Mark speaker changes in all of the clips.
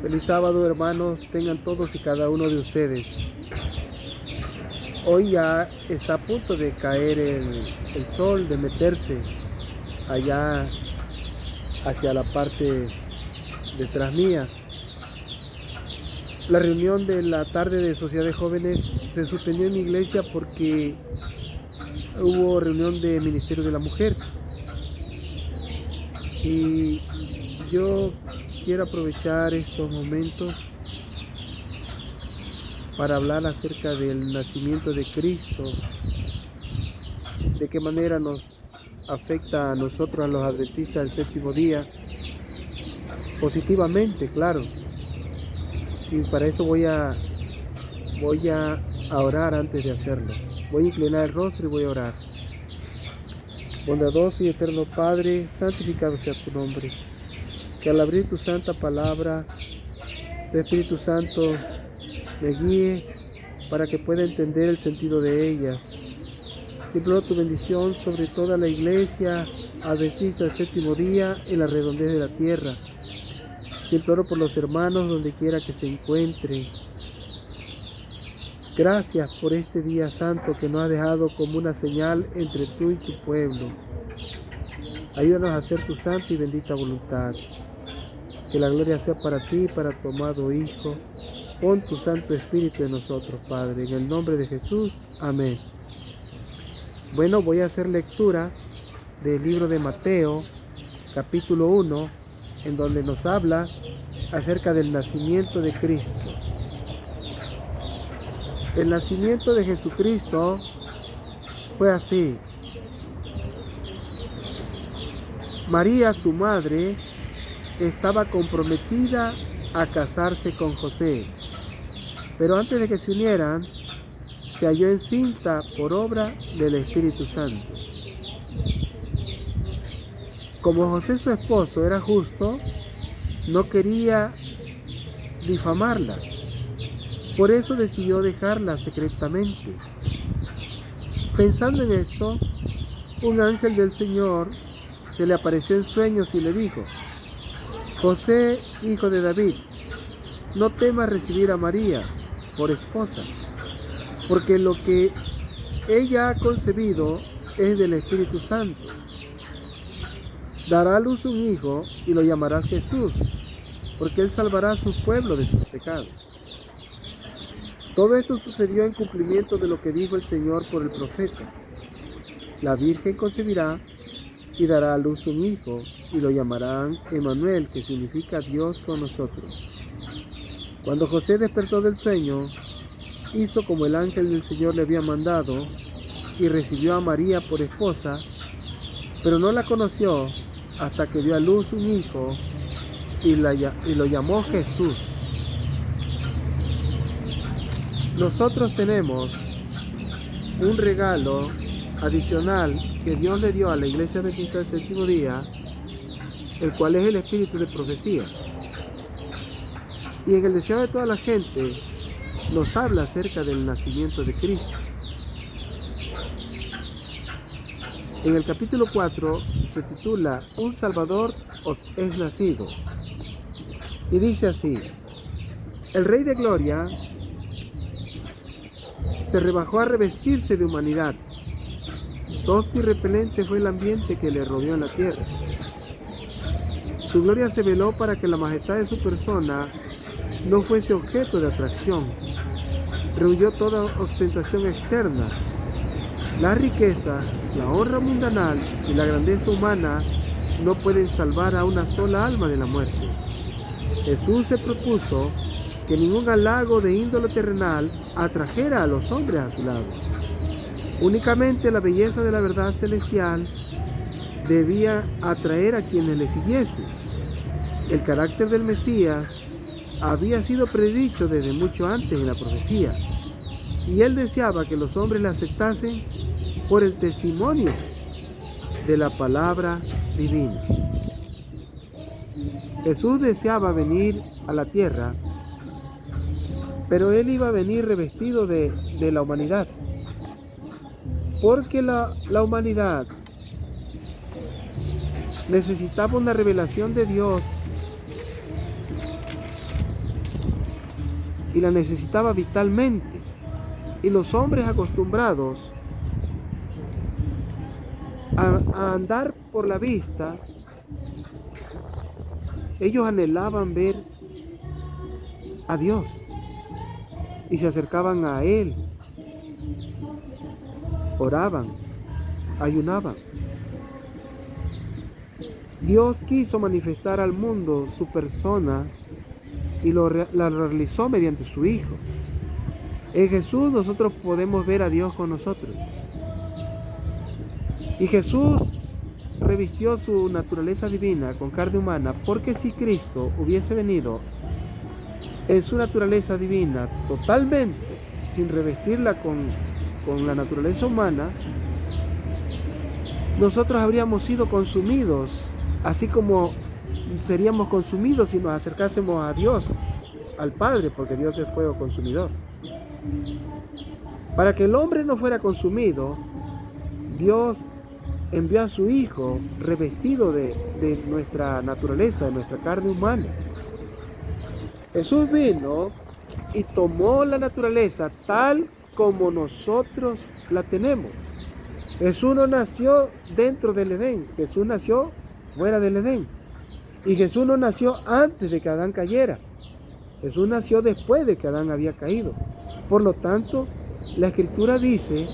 Speaker 1: Feliz sábado, hermanos, tengan todos y cada uno de ustedes. Hoy ya está a punto de caer el sol, de meterse allá hacia la parte detrás mía. La reunión de la tarde de Sociedad de Jóvenes se suspendió en mi iglesia porque hubo reunión de Ministerio de la Mujer. Y yo quiero aprovechar estos momentos para hablar acerca del nacimiento de Cristo, de qué manera nos afecta a nosotros, a los adventistas del séptimo día, positivamente, claro. Y para eso voy a orar antes de hacerlo. Voy a inclinar el rostro y voy a orar. Bondadoso y eterno Padre, santificado sea tu nombre. Que al abrir tu santa palabra, tu Espíritu Santo me guíe para que pueda entender el sentido de ellas. Imploro tu bendición sobre toda la iglesia adventista del séptimo día en la redondez de la tierra. Te imploro por los hermanos donde quiera que se encuentren. Gracias por este día santo que nos has dejado como una señal entre tú y tu pueblo. Ayúdanos a hacer tu santa y bendita voluntad. Que la gloria sea para ti y para tu amado Hijo. Pon tu Santo Espíritu en nosotros, Padre. En el nombre de Jesús. Amén. Bueno, voy a hacer lectura del libro de Mateo, capítulo 1, en donde nos habla acerca del nacimiento de Cristo. El nacimiento de Jesucristo fue así. María, su madre, estaba comprometida a casarse con José, pero antes de que se unieran, se halló encinta por obra del Espíritu Santo. Como José, su esposo, era justo, no quería difamarla. Por eso decidió dejarla secretamente. Pensando en esto, un ángel del Señor se le apareció en sueños y le dijo: José, hijo de David, no temas recibir a María por esposa, porque lo que ella ha concebido es del Espíritu Santo. Dará a luz un hijo y lo llamarás Jesús, porque él salvará a su pueblo de sus pecados. Todo esto sucedió en cumplimiento de lo que dijo el Señor por el profeta. La Virgen concebirá y dará a luz un hijo, y lo llamarán Emmanuel, que significa Dios con nosotros. Cuando José despertó del sueño, hizo como el ángel del Señor le había mandado, y recibió a María por esposa, pero no la conoció hasta que dio a luz un hijo, y lo llamó Jesús. Nosotros tenemos un regalo adicional que Dios le dio a la Iglesia Adventista del séptimo día, el cual es el espíritu de profecía. Y en el deseo de toda la gente nos habla acerca del nacimiento de Cristo. En el capítulo 4 se titula Un Salvador os es nacido. Y dice así: el Rey de Gloria se rebajó a revestirse de humanidad. Tosco y repelente fue el ambiente que le rodeó en la tierra. Su gloria se veló para que la majestad de su persona no fuese objeto de atracción. Rehuyó toda ostentación externa. Las riquezas, la honra mundanal y la grandeza humana no pueden salvar a una sola alma de la muerte. Jesús se propuso que ningún halago de índole terrenal atrajera a los hombres a su lado. Únicamente la belleza de la verdad celestial debía atraer a quienes le siguiesen. El carácter del Mesías había sido predicho desde mucho antes en la profecía, y él deseaba que los hombres le aceptasen por el testimonio de la palabra divina. Jesús deseaba venir a la tierra, pero él iba a venir revestido de la humanidad, porque la humanidad necesitaba una revelación de Dios y la necesitaba vitalmente. Y los hombres acostumbrados a andar por la vista, ellos anhelaban ver a Dios y se acercaban a Él, oraban, ayunaban. Dios quiso manifestar al mundo su persona y la realizó mediante su Hijo. En Jesús nosotros podemos ver a Dios con nosotros. Y Jesús revistió su naturaleza divina con carne humana, porque si Cristo hubiese venido en su naturaleza divina totalmente, sin revestirla con la naturaleza humana, nosotros habríamos sido consumidos, así como seríamos consumidos si nos acercásemos a Dios, al Padre, porque Dios es fuego consumidor. Para que el hombre no fuera consumido, Dios envió a su Hijo revestido de nuestra naturaleza, de nuestra carne humana. Jesús vino y tomó la naturaleza tal como nosotros la tenemos. Jesús no nació dentro del Edén, Jesús nació fuera del Edén. Y Jesús no nació antes de que Adán cayera. Jesús nació después de que Adán había caído. Por lo tanto, la Escritura dice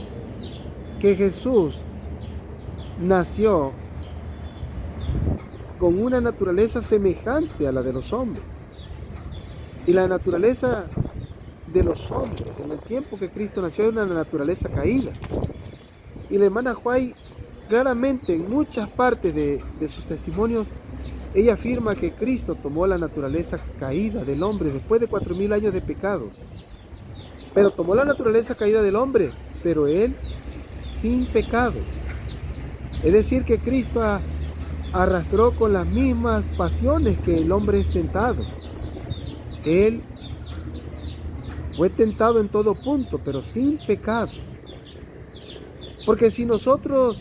Speaker 1: que Jesús nació con una naturaleza semejante a la de los hombres. Y la naturaleza de los hombres en el tiempo que Cristo nació era una naturaleza caída. Y la hermana White claramente en muchas partes de sus testimonios, ella afirma que Cristo tomó la naturaleza caída del hombre después de 4000 años de pecado. Pero tomó la naturaleza caída del hombre, pero Él sin pecado. Es decir, que Cristo arrastró con las mismas pasiones que el hombre es tentado. Él fue tentado en todo punto, pero sin pecado. Porque si nosotros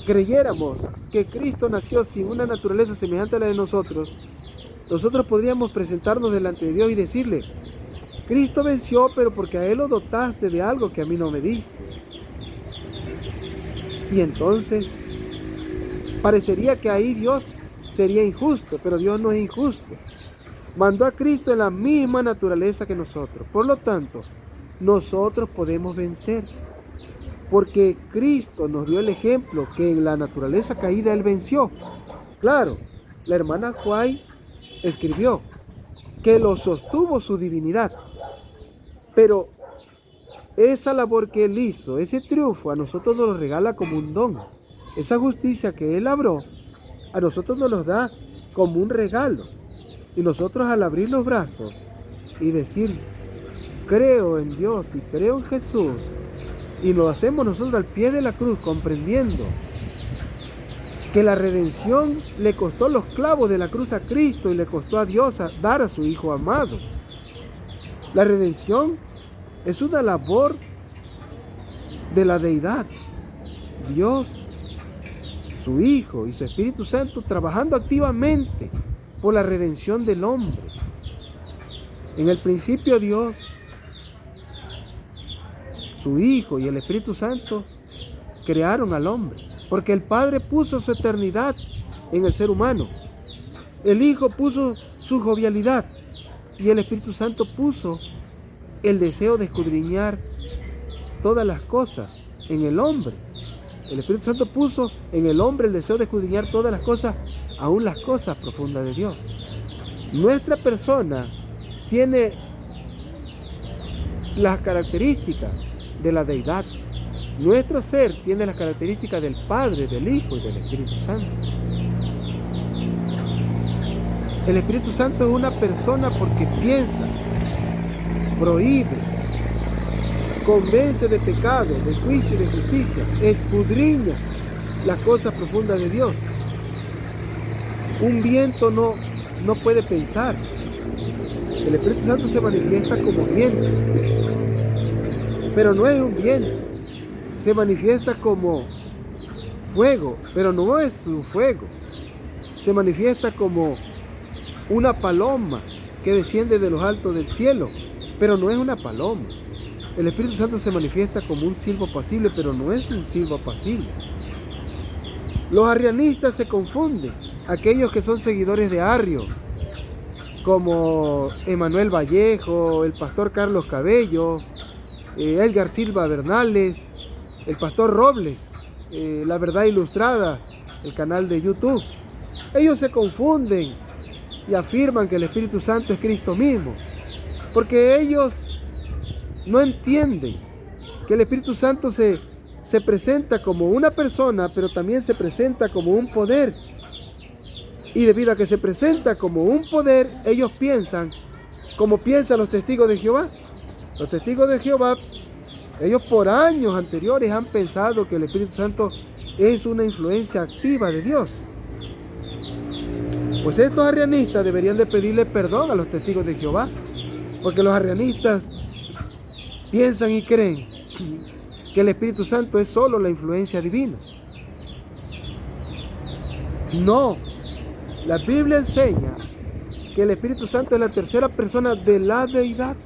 Speaker 1: creyéramos que Cristo nació sin una naturaleza semejante a la de nosotros podríamos presentarnos delante de Dios y decirle: Cristo venció, pero porque a Él lo dotaste de algo que a mí no me diste. Y entonces parecería que ahí Dios sería injusto, pero Dios no es injusto. Mandó a Cristo en la misma naturaleza que nosotros. Por lo tanto, nosotros podemos vencer. Porque Cristo nos dio el ejemplo que en la naturaleza caída Él venció. Claro, la hermana White escribió que lo sostuvo su divinidad. Pero esa labor que Él hizo, ese triunfo, a nosotros nos lo regala como un don. Esa justicia que Él labró, a nosotros nos lo da como un regalo. Y nosotros al abrir los brazos y decir: creo en Dios y creo en Jesús, y lo hacemos nosotros al pie de la cruz, comprendiendo que la redención le costó los clavos de la cruz a Cristo y le costó a Dios dar a su Hijo amado. La redención es una labor de la deidad. Dios, su Hijo y su Espíritu Santo trabajando activamente por la redención del hombre. En el principio Dios, su Hijo y el Espíritu Santo crearon al hombre, porque el Padre puso su eternidad en el ser humano, el Hijo puso su jovialidad y el Espíritu Santo puso el deseo de escudriñar todas las cosas en el hombre. El Espíritu Santo puso en el hombre el deseo de escudriñar todas las cosas, aún las cosas profundas de Dios. Nuestra persona tiene las características de la deidad. Nuestro ser tiene las características del Padre, del Hijo y del Espíritu Santo. El Espíritu Santo es una persona porque piensa, prohíbe, convence de pecado, de juicio y de justicia, escudriña las cosas profundas de Dios. Un viento no puede pensar. El Espíritu Santo se manifiesta como viento, pero no es un viento. Se manifiesta como fuego, pero no es su fuego. Se manifiesta como una paloma que desciende de los altos del cielo, pero no es una paloma. El Espíritu Santo se manifiesta como un silbo apacible, pero no es un silbo apacible. Los arrianistas se confunden, aquellos que son seguidores de Arrio, como Emanuel Vallejo, el pastor Carlos Cabello, Edgar Silva Bernales, el pastor Robles, La Verdad Ilustrada, el canal de YouTube. Ellos se confunden y afirman que el Espíritu Santo es Cristo mismo, porque ellos no entienden que el Espíritu Santo se presenta como una persona, pero también se presenta como un poder. Y debido a que se presenta como un poder, ellos piensan como piensan los testigos de Jehová. Los testigos de Jehová, ellos por años anteriores han pensado que el Espíritu Santo es una influencia activa de Dios. Pues estos arrianistas deberían de pedirle perdón a los testigos de Jehová, porque los arrianistas piensan y creen que el Espíritu Santo es solo la influencia divina. No, la Biblia enseña que el Espíritu Santo es la tercera persona de la deidad,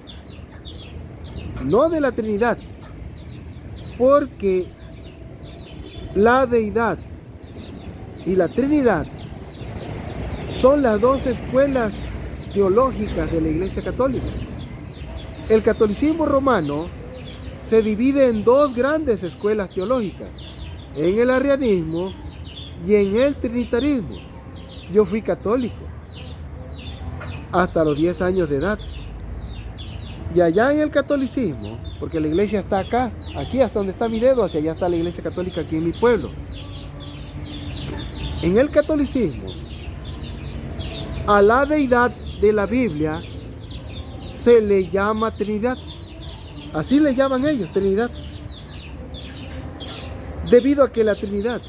Speaker 1: no de la Trinidad, porque la deidad y la Trinidad son las dos escuelas teológicas de la Iglesia Católica. El catolicismo romano se divide en dos grandes escuelas teológicas, en el arrianismo y en el trinitarismo. Yo fui católico hasta los 10 años de edad. Y allá en el catolicismo, porque la iglesia está acá, aquí hasta donde está mi dedo, hacia allá está la iglesia católica aquí en mi pueblo. En el catolicismo, a la deidad de la Biblia se le llama Trinidad. Así le llaman ellos, Trinidad. Debido a que la Trinidad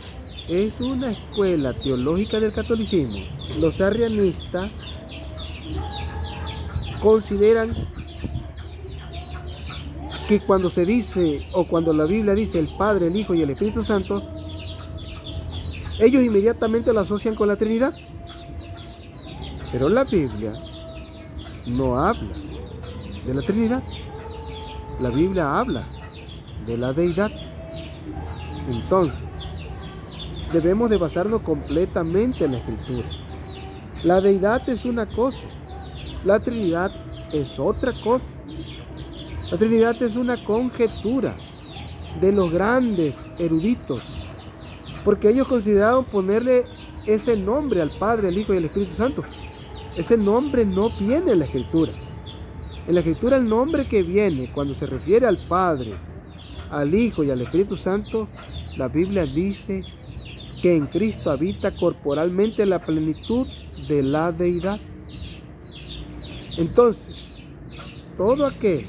Speaker 1: es una escuela teológica del catolicismo, los arrianistas consideran que cuando se dice, o cuando la Biblia dice el Padre, el Hijo y el Espíritu Santo, ellos inmediatamente lo asocian con la Trinidad. Pero la Biblia no habla de la Trinidad. La Biblia habla de la deidad. Entonces, debemos de basarnos completamente en la Escritura. La deidad es una cosa, la Trinidad es otra cosa. La Trinidad es una conjetura de los grandes eruditos, porque ellos consideraron ponerle ese nombre al Padre, al Hijo y al Espíritu Santo. Ese nombre no viene en la Escritura. En la Escritura el nombre que viene cuando se refiere al Padre, al Hijo y al Espíritu Santo, la Biblia dice que en Cristo habita corporalmente la plenitud de la deidad. Entonces, todo aquel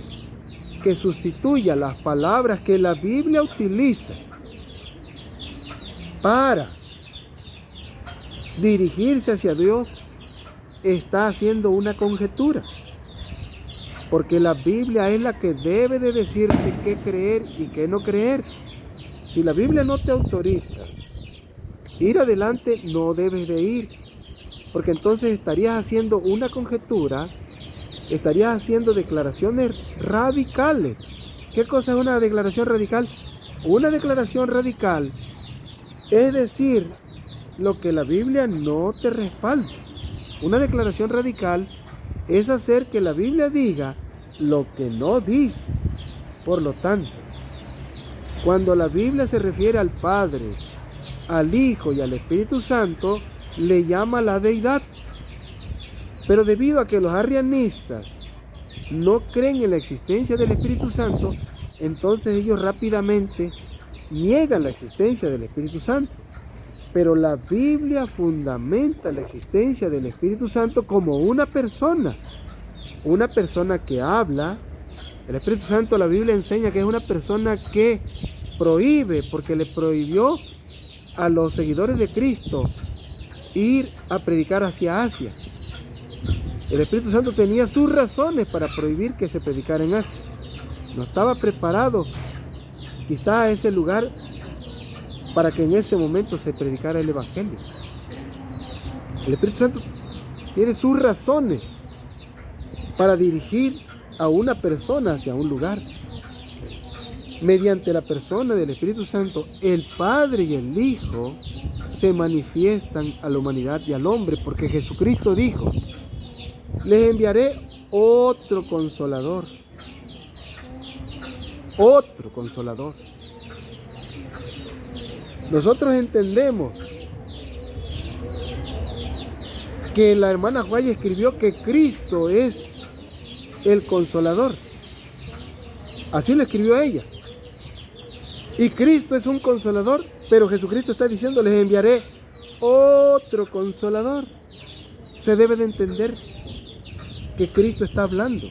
Speaker 1: que sustituya las palabras que la Biblia utiliza para dirigirse hacia Dios, está haciendo una conjetura. Porque la Biblia es la que debe de decirte qué creer y qué no creer. Si la Biblia no te autoriza ir adelante, no debes de ir. Porque entonces estarías haciendo una conjetura, estarías haciendo declaraciones radicales. ¿Qué cosa es una declaración radical? Una declaración radical es decir lo que la Biblia no te respalda. Una declaración radical es hacer que la Biblia diga lo que no dice. Por lo tanto, cuando la Biblia se refiere al Padre, al Hijo y al Espíritu Santo, le llama la deidad. Pero debido a que los arrianistas no creen en la existencia del Espíritu Santo, entonces ellos rápidamente niegan la existencia del Espíritu Santo. Pero la Biblia fundamenta la existencia del Espíritu Santo como una persona que habla. El Espíritu Santo, la Biblia enseña que es una persona que prohíbe, porque le prohibió a los seguidores de Cristo ir a predicar hacia Asia. El Espíritu Santo tenía sus razones para prohibir que se predicara en Asia. No estaba preparado quizá ese lugar para que en ese momento se predicara el Evangelio. El Espíritu Santo tiene sus razones para dirigir a una persona hacia un lugar. Mediante la persona del Espíritu Santo, el Padre y el Hijo se manifiestan a la humanidad y al hombre, porque Jesucristo dijo: les enviaré otro consolador. Otro consolador. Nosotros entendemos que la hermana White escribió que Cristo es el consolador. Así lo escribió ella. Y Cristo es un consolador, pero Jesucristo está diciendo: les enviaré otro consolador. Se debe de entender que Cristo está hablando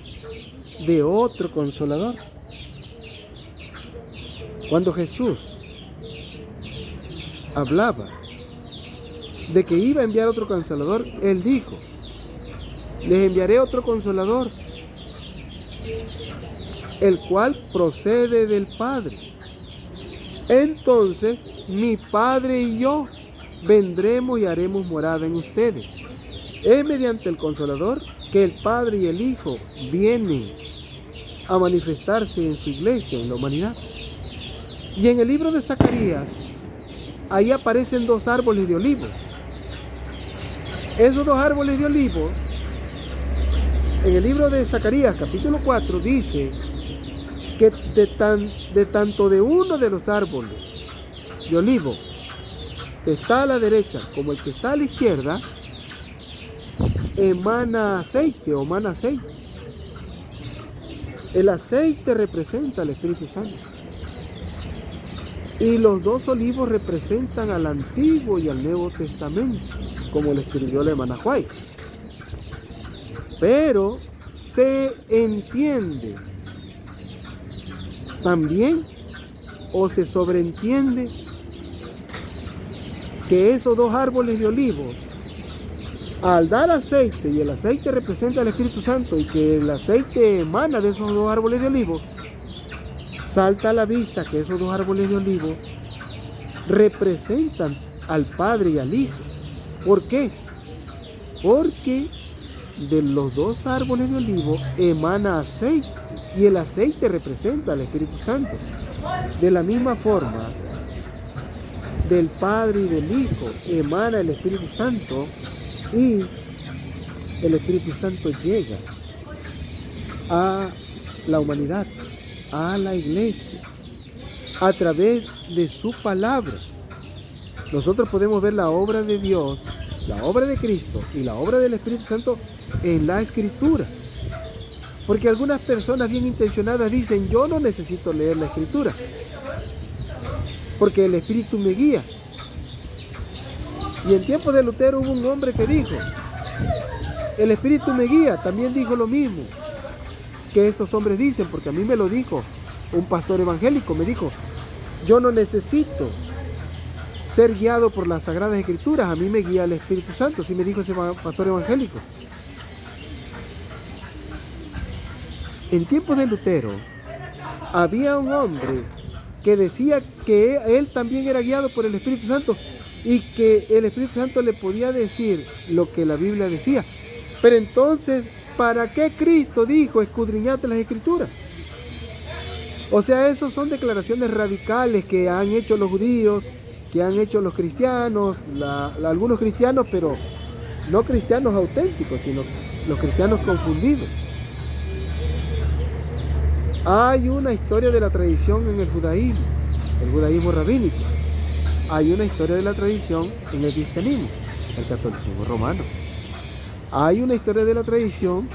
Speaker 1: de otro consolador. Cuando Jesús hablaba de que iba a enviar otro consolador, Él dijo: les enviaré otro consolador, el cual procede del Padre. Entonces mi Padre y yo vendremos y haremos morada en ustedes. Es mediante el Consolador que el Padre y el Hijo vienen a manifestarse en su iglesia, en la humanidad. Y en el libro de Zacarías, ahí aparecen dos árboles de olivo. Esos dos árboles de olivo, en el libro de Zacarías, capítulo 4, dice que tanto de uno de los árboles de olivo que está a la derecha como el que está a la izquierda, emana aceite o mana aceite. El aceite representa al Espíritu Santo. Y los dos olivos representan al Antiguo y al Nuevo Testamento, como lo escribió la hermana White. Pero se entiende también, o se sobreentiende, que esos dos árboles de olivo, al dar aceite, y el aceite representa al Espíritu Santo, y que el aceite emana de esos dos árboles de olivo, salta a la vista que esos dos árboles de olivo representan al Padre y al Hijo. ¿Por qué? Porque de los dos árboles de olivo emana aceite, y el aceite representa al Espíritu Santo. De la misma forma, del Padre y del Hijo emana el Espíritu Santo, y el Espíritu Santo llega a la humanidad, a la iglesia, a través de su palabra. Nosotros podemos ver la obra de Dios, la obra de Cristo y la obra del Espíritu Santo en la Escritura. Porque algunas personas bien intencionadas dicen: yo no necesito leer la Escritura, porque el Espíritu me guía. Y en tiempos de Lutero hubo un hombre que dijo: el Espíritu me guía. También dijo lo mismo que estos hombres dicen, porque a mí me lo dijo un pastor evangélico. Me dijo: yo no necesito ser guiado por las Sagradas Escrituras, a mí me guía el Espíritu Santo. Así me dijo ese pastor evangélico. En tiempos de Lutero había un hombre que decía que él también era guiado por el Espíritu Santo, y que el Espíritu Santo le podía decir lo que la Biblia decía. Pero entonces, ¿para qué Cristo dijo: escudriñad las Escrituras? O sea, esos son declaraciones radicales que han hecho los judíos, que han hecho los cristianos, algunos cristianos, pero no cristianos auténticos, sino los cristianos confundidos. Hay una historia de la tradición en el judaísmo rabínico. Hay una historia de la tradición en el cristianismo, el catolicismo romano. Hay una historia de la tradición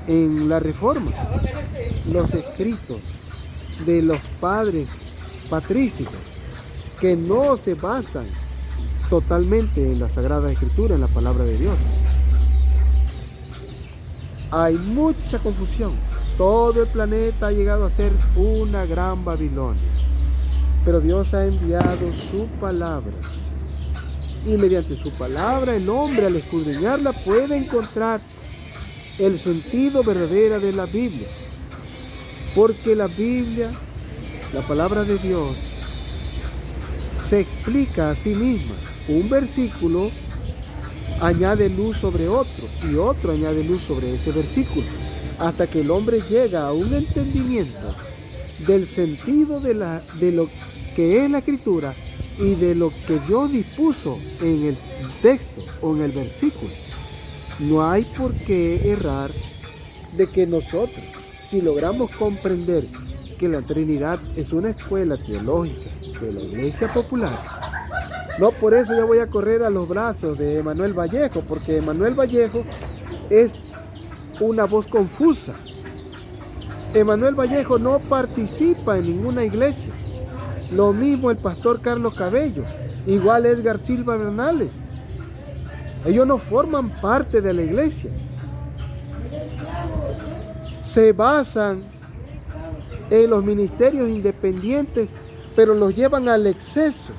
Speaker 1: en la Reforma. Los escritos de los padres patrísticos, que no se basan totalmente en la Sagrada Escritura, en la palabra de Dios. Hay mucha confusión. Todo el planeta ha llegado a ser una gran Babilonia. Pero Dios ha enviado su palabra. Y mediante su palabra, el hombre, al escudriñarla, puede encontrar el sentido verdadero de la Biblia. Porque la Biblia, la palabra de Dios, se explica a sí misma. Un versículo añade luz sobre otro y otro añade luz sobre ese versículo, hasta que el hombre llega a un entendimiento del sentido de lo que es la escritura y de lo que Dios dispuso en el texto o en el versículo. No hay por qué errar de que nosotros, si logramos comprender que la Trinidad es una escuela teológica de la Iglesia Popular, no por eso ya voy a correr a los brazos de Emanuel Vallejo, porque Emanuel Vallejo es una voz confusa. Emanuel Vallejo no participa en ninguna iglesia. Lo mismo el pastor Carlos Cabello, igual Edgar Silva Bernales. Ellos no forman parte de la iglesia. Se basan en los ministerios independientes, pero los llevan al exceso,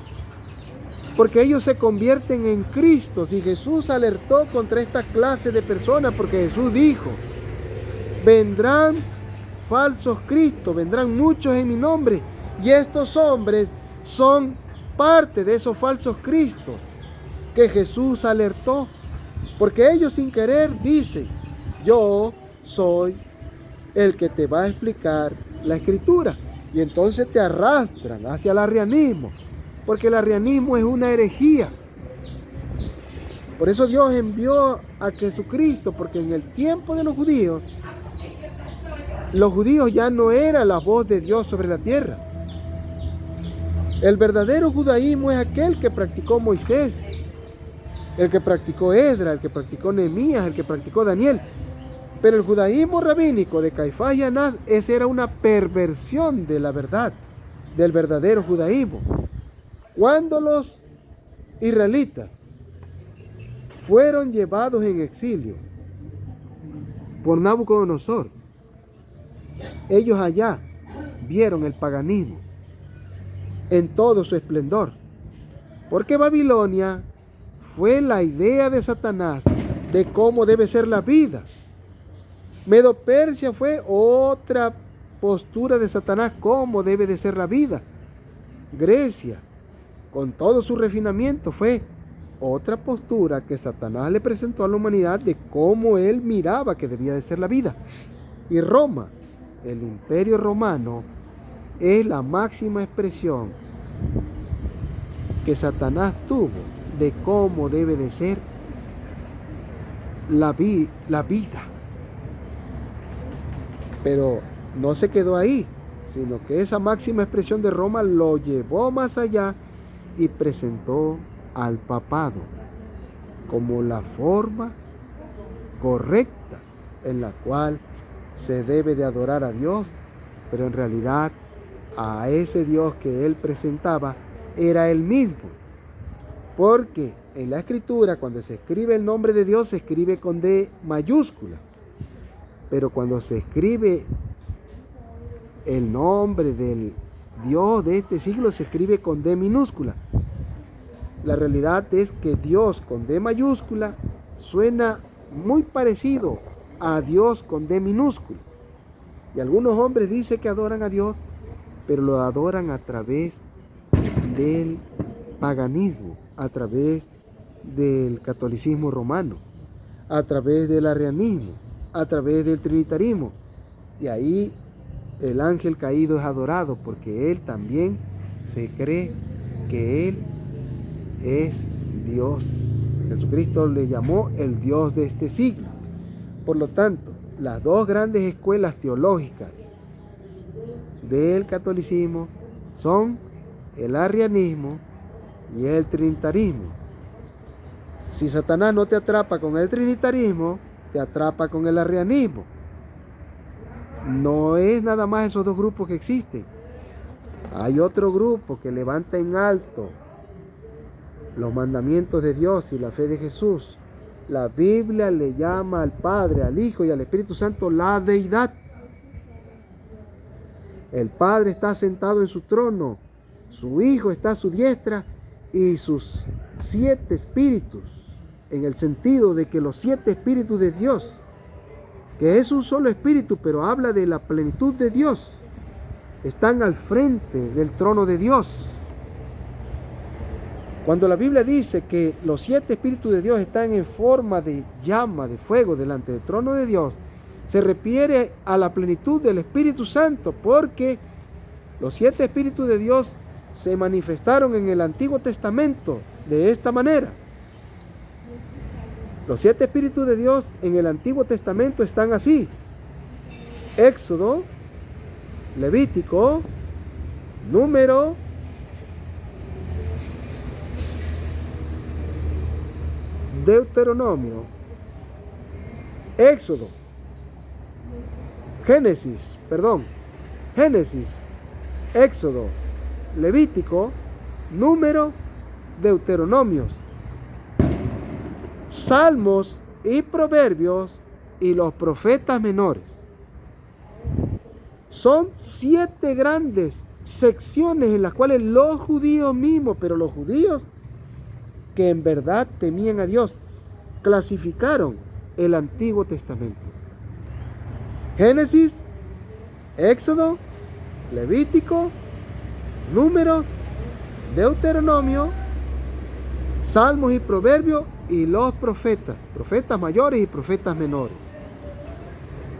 Speaker 1: porque ellos se convierten en Cristo. Si Jesús alertó contra esta clase de personas, porque Jesús dijo, vendrán falsos cristos, vendrán muchos en mi nombre, y estos hombres son parte de esos falsos cristos que Jesús alertó, porque ellos sin querer dicen, yo soy el que te va a explicar la escritura, y entonces te arrastran hacia el arrianismo, porque el arrianismo es una herejía. Por eso Dios envió a Jesucristo, porque en el tiempo de los judíos ya no era la voz de Dios sobre la tierra. El verdadero judaísmo es aquel que practicó Moisés, el que practicó Esdras, el que practicó Nehemías, el que practicó Daniel. Pero el judaísmo rabínico de Caifás y Anás, esa era una perversión de la verdad, del verdadero judaísmo. Cuando los israelitas fueron llevados en exilio por Nabucodonosor, ellos allá vieron el paganismo en todo su esplendor, porque Babilonia fue la idea de Satanás de cómo debe ser la vida. Medo-Persia fue otra postura de Satanás, cómo debe de ser la vida. Grecia, con todo su refinamiento, fue otra postura que Satanás le presentó a la humanidad de cómo él miraba que debía de ser la vida. Y Roma, el imperio romano, es la máxima expresión que Satanás tuvo de cómo debe de ser la vida. Pero no se quedó ahí, sino que esa máxima expresión de Roma lo llevó más allá y presentó al papado como la forma correcta en la cual se debe de adorar a Dios, pero en realidad a ese Dios que él presentaba era él mismo, porque en la escritura cuando se escribe el nombre de Dios se escribe con D mayúscula, pero cuando se escribe el nombre del Dios de este siglo se escribe con D minúscula. La realidad es que Dios con D mayúscula suena muy parecido a Dios con D minúscula. Y algunos hombres dicen que adoran a Dios, pero lo adoran a través del paganismo, a través del catolicismo romano, a través del arrianismo, a través del trinitarismo. Y ahí el ángel caído es adorado, porque él también se cree que él es Dios. Jesucristo le llamó el Dios de este siglo. Por lo tanto, las dos grandes escuelas teológicas del catolicismo son el arrianismo y el trinitarismo. Si Satanás no te atrapa con el trinitarismo, te atrapa con el arrianismo. No es nada más esos dos grupos que existen. Hay otro grupo que levanta en alto los mandamientos de Dios y la fe de Jesús. La Biblia le llama al Padre, al Hijo y al Espíritu Santo la deidad. El Padre está sentado en su trono, su Hijo está a su diestra y sus 7 espíritus, en el sentido de que los 7 espíritus de Dios, que es un solo espíritu, pero habla de la plenitud de Dios, están al frente del trono de Dios. Cuando la Biblia dice que los 7 espíritus de Dios están en forma de llama, de fuego, delante del trono de Dios, se refiere a la plenitud del Espíritu Santo, porque los 7 espíritus de Dios se manifestaron en el Antiguo Testamento de esta manera. Los 7 espíritus de Dios en el Antiguo Testamento están así: Éxodo, Levítico, Número, Deuteronomio, Éxodo, Génesis, Éxodo, Levítico, Número, Deuteronomios, Salmos y Proverbios y los profetas menores. Son 7 grandes secciones en las cuales los judíos mismos, pero los judíos que en verdad temían a Dios, clasificaron el Antiguo Testamento. Génesis, Éxodo, Levítico, Números, Deuteronomio, Salmos y Proverbios y los profetas mayores y profetas menores.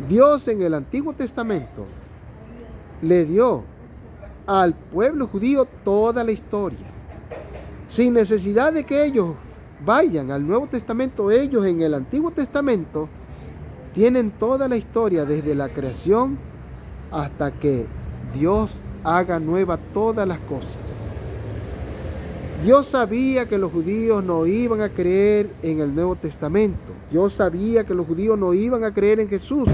Speaker 1: Dios en el Antiguo Testamento le dio al pueblo judío toda la historia. Sin necesidad de que ellos vayan al Nuevo Testamento, ellos en el Antiguo Testamento tienen toda la historia desde la creación hasta que Dios haga nueva todas las cosas. Dios sabía que los judíos no iban a creer en el Nuevo Testamento. Dios sabía que los judíos no iban a creer en Jesús.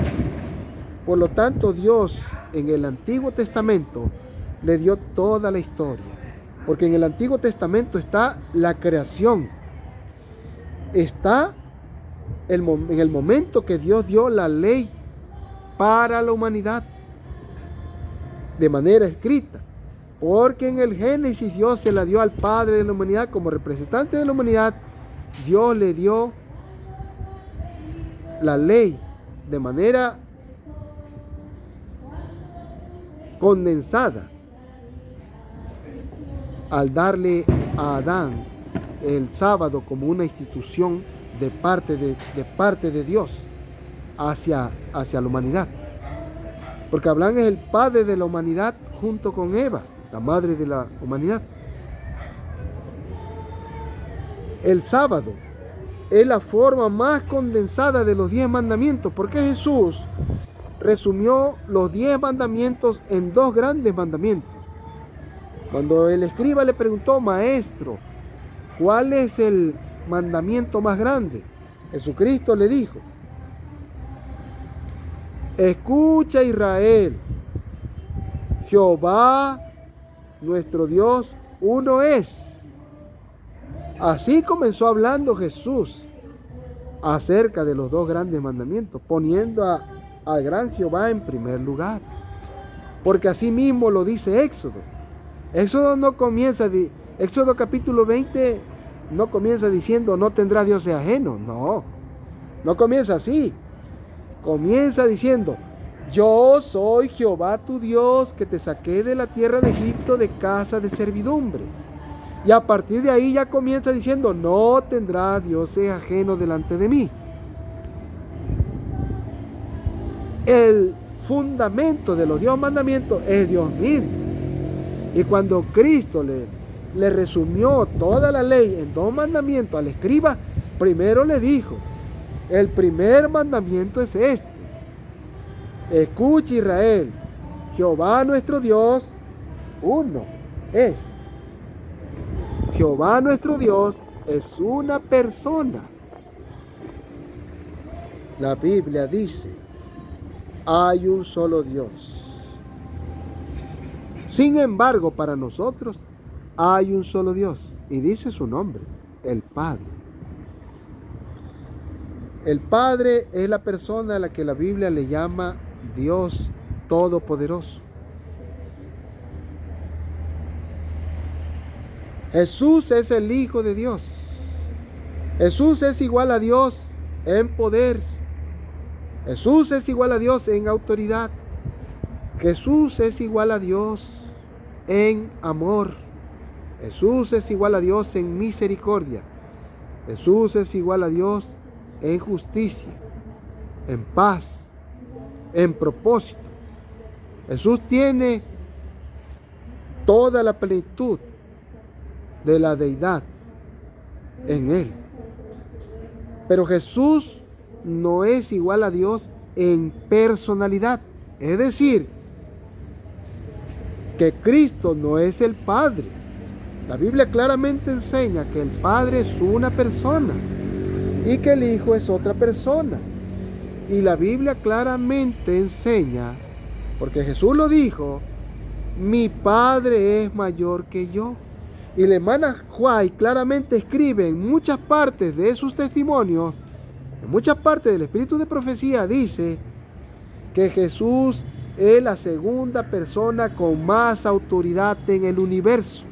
Speaker 1: Por lo tanto, Dios en el Antiguo Testamento le dio toda la historia. Porque en el Antiguo Testamento está la creación. Está en el momento que Dios dio la ley para la humanidad de manera escrita. Porque en el Génesis Dios se la dio al Padre de la humanidad como representante de la humanidad. Dios le dio la ley de manera condensada al darle a Adán el sábado como una institución de parte de Dios hacia la humanidad. Porque Abraham es el padre de la humanidad junto con Eva, la madre de la humanidad. El sábado es la forma más condensada de los 10 mandamientos, porque Jesús resumió los 10 mandamientos en 2 grandes mandamientos. Cuando el escriba le preguntó: maestro, ¿cuál es el mandamiento más grande? Jesucristo le dijo: escucha, Israel, Jehová nuestro Dios uno es. Así comenzó hablando Jesús acerca de los 2 grandes mandamientos, poniendo al gran Jehová en primer lugar. Porque así mismo lo dice Éxodo. Éxodo capítulo 20 no comienza diciendo: no tendrás dioses ajenos. No comienza así. Comienza diciendo: yo soy Jehová tu Dios, que te saqué de la tierra de Egipto de casa de servidumbre. Y a partir de ahí ya comienza diciendo: no tendrás dioses ajenos delante de mí. El fundamento de los 10 mandamientos es Dios mismo. Y cuando Cristo le resumió toda la ley en 2 mandamientos al escriba, primero le dijo: el primer mandamiento es este: escucha, Israel, Jehová nuestro Dios uno es. Jehová nuestro Dios es una persona. La Biblia dice: hay un solo Dios. Sin embargo, para nosotros hay un solo Dios, y dice su nombre: el Padre. El Padre es la persona a la que la Biblia le llama Dios Todopoderoso. Jesús es el Hijo de Dios. Jesús es igual a Dios en poder. Jesús es igual a Dios en autoridad. Jesús es igual a Dios en amor. Jesús es igual a Dios en misericordia. Jesús es igual a Dios en justicia, en paz, en propósito. Jesús tiene toda la plenitud de la deidad en Él. Pero Jesús no es igual a Dios en personalidad. Es decir, que Cristo no es el Padre. La Biblia claramente enseña que el Padre es una persona y que el Hijo es otra persona. Y la Biblia claramente enseña, porque Jesús lo dijo, mi Padre es mayor que yo. Y la hermana White claramente escribe en muchas partes de sus testimonios, en muchas partes del Espíritu de Profecía, dice que Jesús es la segunda persona con más autoridad en el universo.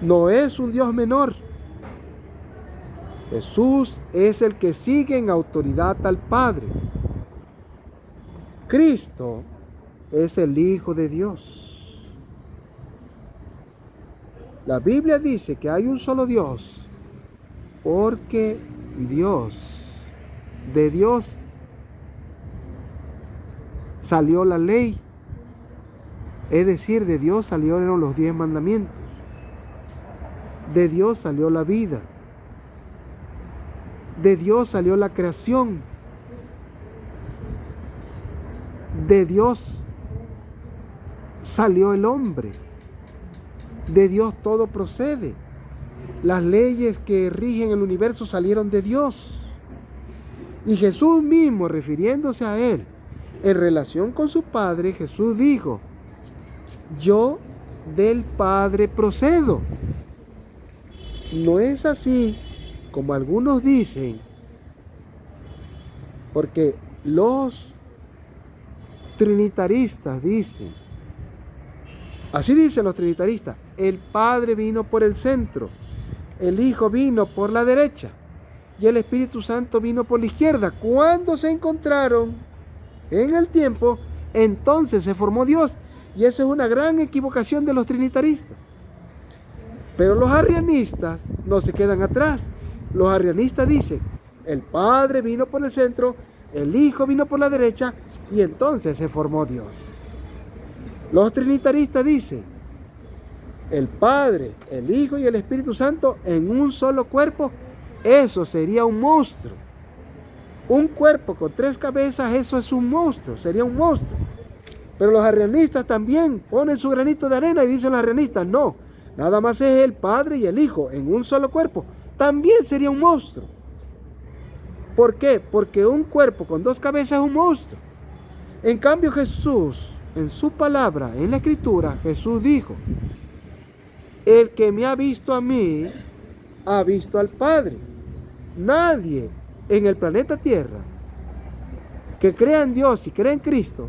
Speaker 1: No es un Dios menor. Jesús es el que sigue en autoridad al Padre. Cristo es el Hijo de Dios. La Biblia dice que hay un solo Dios, porque de Dios salió la ley, es decir, de Dios salieron los 10 mandamientos, de Dios salió la vida, de Dios salió la creación, de Dios salió el hombre, de Dios todo procede. Las leyes que rigen el universo salieron de Dios. Y Jesús mismo, refiriéndose a Él, en relación con su Padre, Jesús dijo, yo del Padre procedo. No es así como algunos dicen, porque los trinitaristas dicen, así dicen los trinitaristas, el Padre vino por el centro, el Hijo vino por la derecha y el Espíritu Santo vino por la izquierda. Cuando se encontraron en el tiempo, entonces se formó Dios. Y esa es una gran equivocación de los trinitaristas. Pero los arrianistas no se quedan atrás. Los arrianistas dicen, el Padre vino por el centro, el Hijo vino por la derecha y entonces se formó Dios. Los trinitaristas dicen, el Padre, el Hijo y el Espíritu Santo en un solo cuerpo. Eso sería un monstruo. Un cuerpo con 3 cabezas, eso es un monstruo, sería un monstruo. Pero los arrianistas también ponen su granito de arena y dicen los arrianistas, no, nada más es el Padre y el Hijo en un solo cuerpo. También sería un monstruo. ¿Por qué? Porque un cuerpo con 2 cabezas es un monstruo. En cambio Jesús, en su palabra, en la Escritura, Jesús dijo, el que me ha visto a mí, ha visto al Padre. Nadie en el planeta Tierra que crea en Dios y crea en Cristo,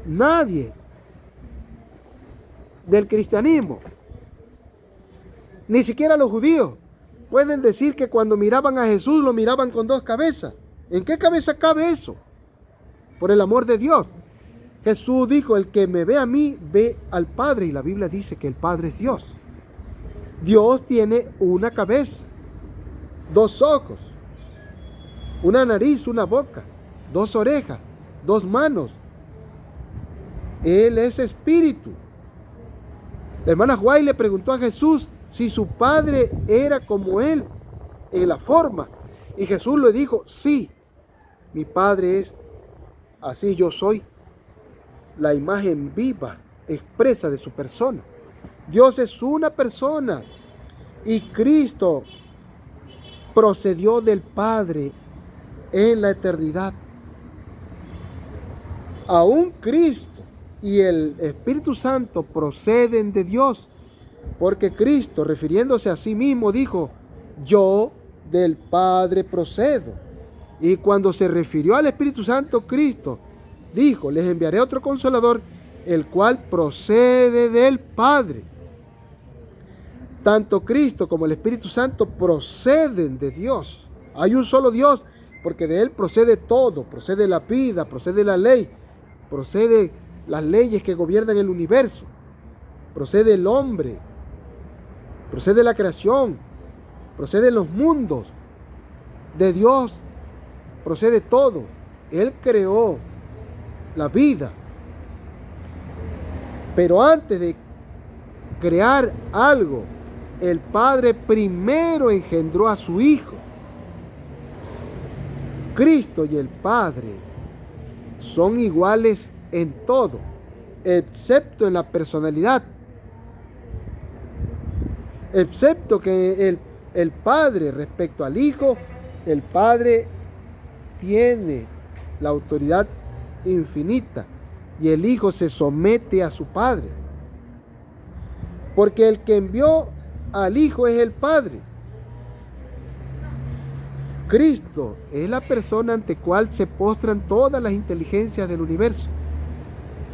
Speaker 1: nadie del cristianismo, ni siquiera los judíos, pueden decir que cuando miraban a Jesús lo miraban con 2 cabezas. ¿En qué cabeza cabe eso? Por el amor de Dios. Jesús dijo, el que me ve a mí, ve al Padre. Y la Biblia dice que el Padre es Dios. Dios tiene una cabeza, 2 ojos, una nariz, una boca, 2 orejas, 2 manos. Él es espíritu. La hermana White le preguntó a Jesús si su Padre era como Él en la forma. Y Jesús le dijo, sí, mi Padre es así, yo soy la imagen viva, expresa de su persona. Dios es una persona y Cristo procedió del Padre en la eternidad. Aún Cristo y el Espíritu Santo proceden de Dios, porque Cristo, refiriéndose a sí mismo, dijo, yo del Padre procedo. Y cuando se refirió al Espíritu Santo, Cristo dijo, les enviaré otro Consolador, el cual procede del Padre. Tanto Cristo como el Espíritu Santo proceden de Dios. Hay un solo Dios, porque de Él procede todo. Procede la vida, procede la ley, procede las leyes que gobiernan el universo. procede el hombre, procede la creación, procede los mundos. De Dios procede todo. Él creó la vida. Pero antes de crear algo, el Padre primero engendró a su Hijo. Cristo y el Padre son iguales en todo, excepto en la personalidad. Excepto que el Padre respecto al Hijo, el Padre tiene la autoridad infinita y el Hijo se somete a su Padre. Porque el que envió al Hijo es el Padre. Cristo es la persona ante cual se postran todas las inteligencias del universo.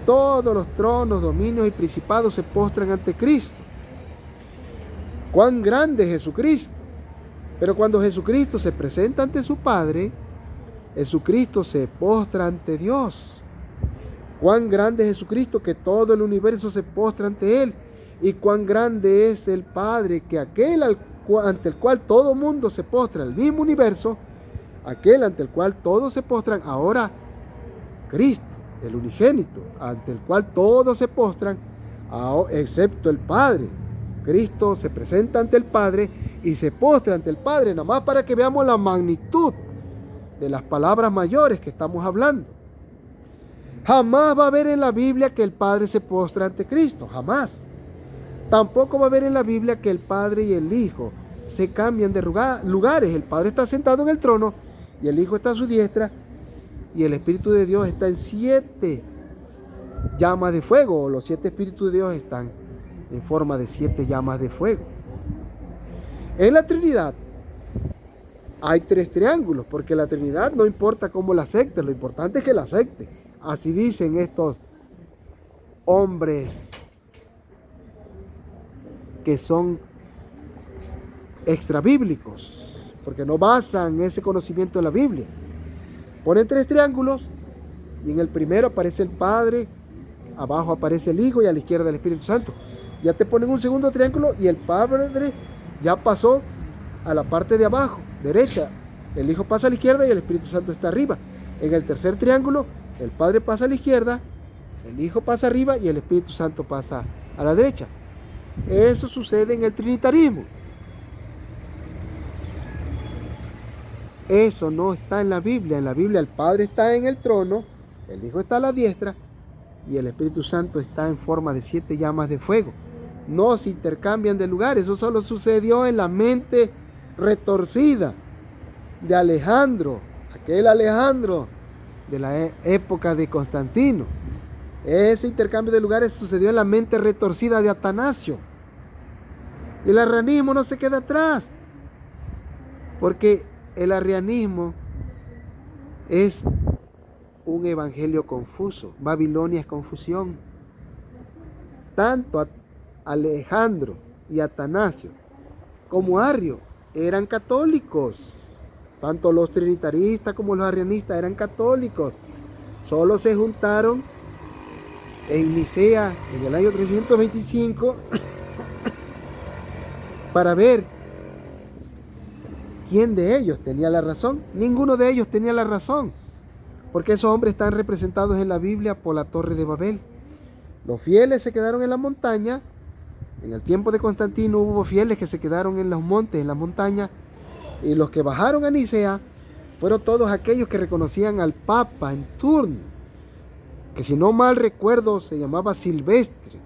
Speaker 1: Todos los tronos, dominios y principados se postran ante Cristo. Cuán grande es Jesucristo. Pero cuando Jesucristo se presenta ante su Padre, Jesucristo se postra ante Dios. Cuán grande es Jesucristo que todo el universo se postra ante Él. Y cuán grande es el Padre que aquel ante el cual todo mundo se postra, el mismo universo, aquel ante el cual todos se postran, ahora Cristo, el unigénito, ante el cual todos se postran, excepto el Padre. Cristo se presenta ante el Padre y se postra ante el Padre, nada más para que veamos la magnitud de las palabras mayores que estamos hablando. Jamás va a haber en la Biblia que el Padre se postra ante Cristo, jamás. Tampoco va a haber en la Biblia que el Padre y el Hijo se cambian de lugares. El Padre está sentado en el trono y el Hijo está a su diestra y el Espíritu de Dios está en 7 llamas de fuego. Los 7 Espíritus de Dios están en forma de 7 llamas de fuego. En la Trinidad hay 3 triángulos, porque la Trinidad no importa cómo la acepte, lo importante es que la acepte. Así dicen estos hombres que son extrabíblicos, porque no basan ese conocimiento en la Biblia. Ponen 3 triángulos y en el primero aparece el Padre, abajo aparece el Hijo y a la izquierda el Espíritu Santo. Ya te ponen un segundo triángulo y el Padre ya pasó a la parte de abajo, derecha. El Hijo pasa a la izquierda y el Espíritu Santo está arriba. En el tercer triángulo, el Padre pasa a la izquierda, el Hijo pasa arriba y el Espíritu Santo pasa a la derecha. Eso sucede en el trinitarismo. Eso no está en la Biblia. En la Biblia el Padre está en el trono, el Hijo está a la diestra y el Espíritu Santo está en forma de 7 llamas de fuego. No se intercambian de lugar. Eso solo sucedió en la mente retorcida de Alejandro, aquel Alejandro de la época de Constantino. Ese intercambio de lugares sucedió en la mente retorcida de Atanasio. Y el arrianismo no se queda atrás, porque el arrianismo es un evangelio confuso. Babilonia es confusión. Tanto Alejandro y Atanasio como Arrio eran católicos. Tanto los trinitaristas como los arrianistas eran católicos. Solo se juntaron en Nicea en el año 325 para ver quién de ellos tenía la razón. Ninguno de ellos tenía la razón, porque esos hombres están representados en la Biblia por la Torre de Babel. Los fieles se quedaron en la montaña. En el tiempo de Constantino hubo fieles que se quedaron en los montes, en la montaña, y los que bajaron a Nicea fueron todos aquellos que reconocían al Papa en turno, que si no mal recuerdo se llamaba Silvestre.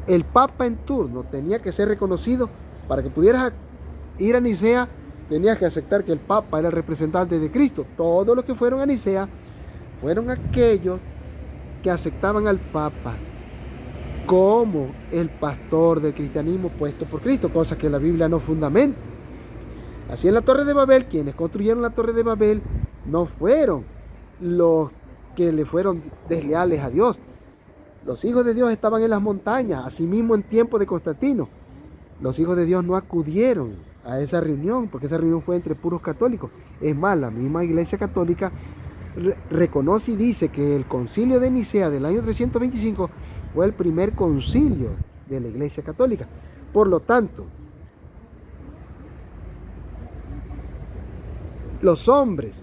Speaker 1: El Papa en turno tenía que ser reconocido. Para que pudieras ir a Nicea, tenías que aceptar que el Papa era el representante de Cristo. Todos los que fueron a Nicea fueron aquellos que aceptaban al Papa como el pastor del cristianismo puesto por Cristo, cosa que la Biblia no fundamenta. Así en la Torre de Babel, quienes construyeron la Torre de Babel no fueron los que le fueron desleales a Dios. Los hijos de Dios estaban en las montañas, asimismo en tiempo de Constantino. Los hijos de Dios no acudieron a esa reunión, porque esa reunión fue entre puros católicos. Es más, la misma Iglesia Católica reconoce y dice que el concilio de Nicea del año 325 fue el primer concilio de la Iglesia Católica. Por lo tanto, los hombres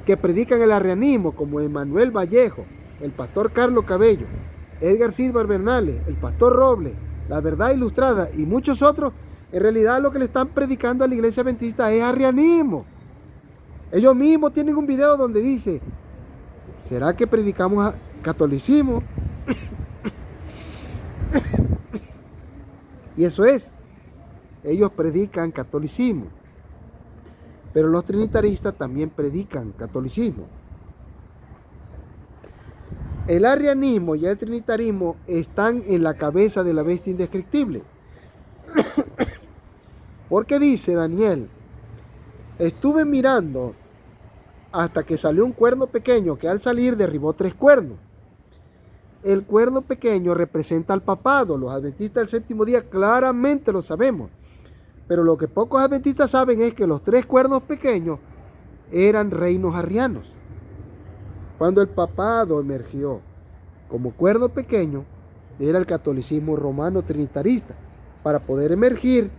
Speaker 1: que predican el arrianismo, como Emanuel Vallejo, el pastor Carlos Cabello, Edgar Silva Bernales, el pastor Robles, La Verdad Ilustrada y muchos otros, en realidad lo que le están predicando a la Iglesia Adventista es arrianismo. Ellos mismos tienen un video donde dice, ¿será que predicamos catolicismo? Y eso es, ellos predican catolicismo. Pero los trinitaristas también predican catolicismo. El arrianismo y el trinitarismo están en la cabeza de la bestia indescriptible. Porque dice Daniel, estuve mirando hasta que salió un cuerno pequeño que al salir derribó 3 cuernos. El cuerno pequeño representa al papado. Los adventistas del séptimo día claramente lo sabemos. Pero lo que pocos adventistas saben es que los 3 cuernos pequeños eran reinos arrianos. Cuando el papado emergió como cuerno pequeño, era el catolicismo romano trinitarista. Para poder emergir,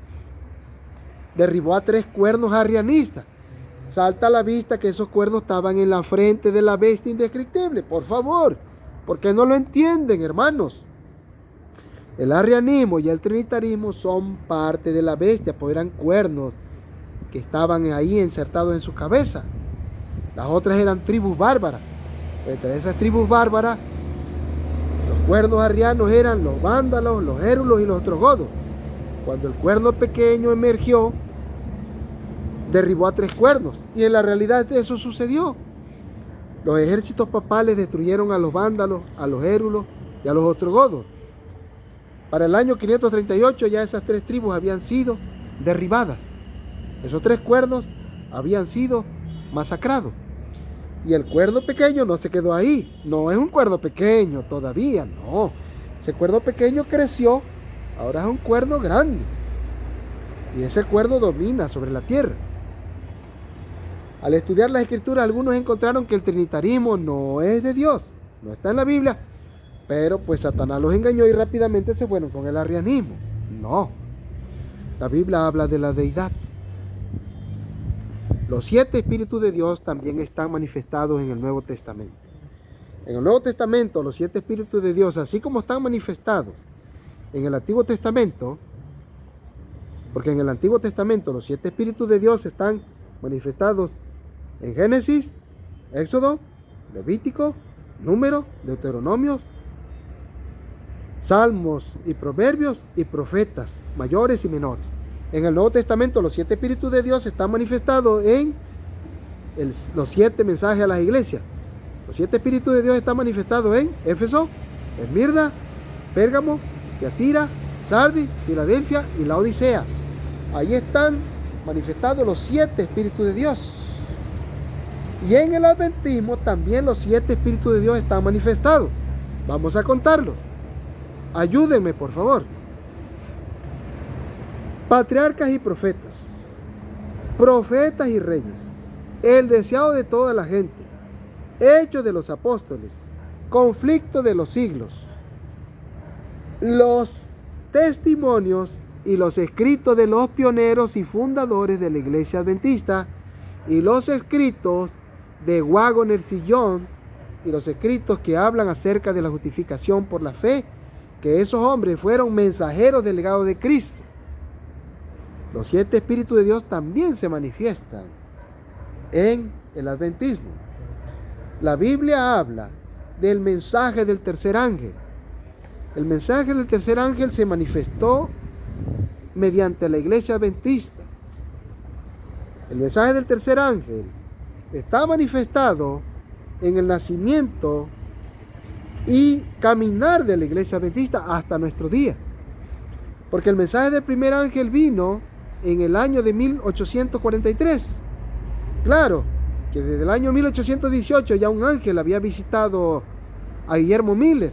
Speaker 1: derribó a 3 cuernos arrianistas. Salta a la vista que esos cuernos estaban en la frente de la bestia indescriptible. Por favor, ¿por qué no lo entienden, hermanos? El arrianismo y el trinitarismo son parte de la bestia, pues eran cuernos que estaban ahí insertados en su cabeza. Las otras eran tribus bárbaras. Entre esas tribus bárbaras, los cuernos arrianos eran los vándalos, los hérulos y los ostrogodos. Cuando el cuerno pequeño emergió, derribó a 3 cuernos. Y en la realidad eso sucedió. Los ejércitos papales destruyeron a los vándalos, a los hérulos y a los ostrogodos. Para el año 538 ya esas 3 tribus habían sido derribadas. Esos 3 cuernos habían sido masacrados. Y el cuerno pequeño no se quedó ahí. No es un cuerno pequeño todavía, no. Ese cuerno pequeño creció, ahora es un cuerno grande. Y ese cuerno domina sobre la tierra. Al estudiar las escrituras, algunos encontraron que el trinitarismo no es de Dios, no está en la Biblia. Pero pues Satanás los engañó y rápidamente se fueron con el arrianismo. No, la Biblia habla de la deidad. Los 7 espíritus de Dios también están manifestados en el Nuevo Testamento. En el Nuevo Testamento, los 7 espíritus de Dios, así como están manifestados en el Antiguo Testamento, porque en el Antiguo Testamento los 7 espíritus de Dios están manifestados en Génesis, Éxodo, Levítico, Número, Deuteronomio, Salmos y Proverbios y profetas mayores y menores. En el Nuevo Testamento los 7 espíritus de Dios están manifestados en los 7 mensajes a las iglesias. Los 7 espíritus de Dios están manifestados en Éfeso, Esmirna, Pérgamo, Tiatira, Sardis, Filadelfia y la Odisea. Ahí están manifestados los 7 espíritus de Dios. Y en el adventismo también los 7 espíritus de Dios están manifestados. Vamos a contarlos. Ayúdenme, por favor. Patriarcas y profetas, profetas y reyes, el deseado de toda la gente, hechos de los apóstoles, conflicto de los siglos, los testimonios y los escritos de los pioneros y fundadores de la Iglesia Adventista, y los escritos de Waggoner Sillón, y los escritos que hablan acerca de la justificación por la fe, que esos hombres fueron mensajeros del legado de Cristo. Los 7 espíritus de Dios también se manifiestan en el adventismo. La Biblia habla del mensaje del tercer ángel. El mensaje del tercer ángel se manifestó mediante la iglesia adventista. El mensaje del tercer ángel está manifestado en el nacimiento y caminar de la iglesia adventista hasta nuestro día. Porque el mensaje del primer ángel vino en el año de 1843. Claro, que desde el año 1818 ya un ángel había visitado a Guillermo Miller.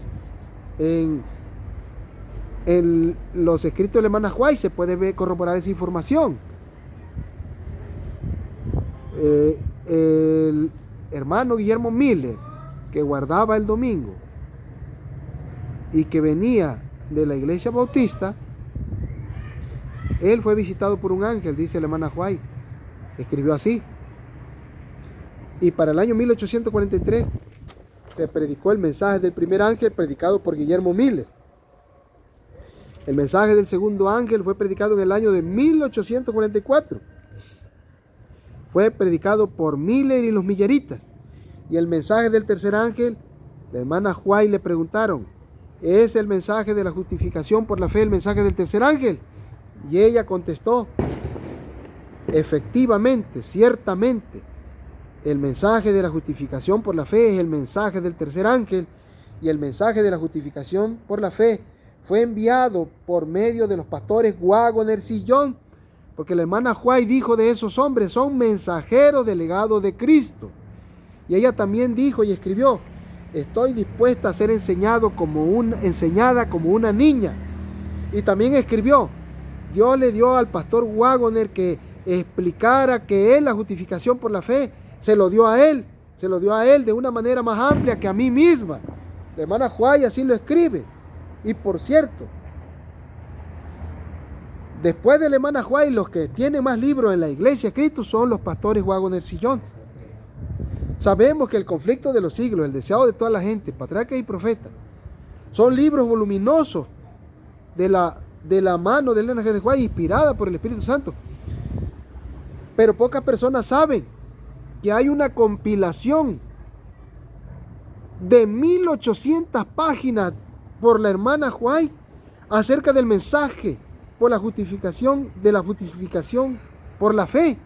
Speaker 1: En los escritos de la hermana White se puede corroborar esa información. hermano Guillermo Miller, que guardaba el domingo y que venía de la iglesia bautista, él fue visitado por un ángel, dice la hermana White. Escribió así. Y para el año 1843 se predicó el mensaje del primer ángel predicado por Guillermo Miller. El mensaje del segundo ángel fue predicado en el año de 1844. Fue predicado por Miller y los milleritas. Y el mensaje del tercer ángel, la hermana White le preguntaron, ¿es el mensaje de la justificación por la fe el mensaje del tercer ángel? Y ella contestó, efectivamente, ciertamente, el mensaje de la justificación por la fe es el mensaje del tercer ángel, y el mensaje de la justificación por la fe fue enviado por medio de los pastores Waggoner y John, porque la hermana White dijo de esos hombres, son mensajeros delegados de Cristo. Y ella también dijo y escribió, estoy dispuesta a ser enseñada como una niña. Y también escribió, Dios le dio al pastor Waggoner que explicara qué es la justificación por la fe. Se lo dio a él de una manera más amplia que a mí misma. La hermana White así lo escribe. Y por cierto, después de la hermana White, los que tienen más libros en la iglesia de Cristo son los pastores Waggoner y John. Sabemos que el conflicto de los siglos, el deseado de toda la gente, patriarcas y profetas, son libros voluminosos de la mano de Elena G. de White, inspirada por el Espíritu Santo. Pero pocas personas saben que hay una compilación de 1800 páginas por la hermana White acerca del mensaje por la justificación, de la justificación por la fe.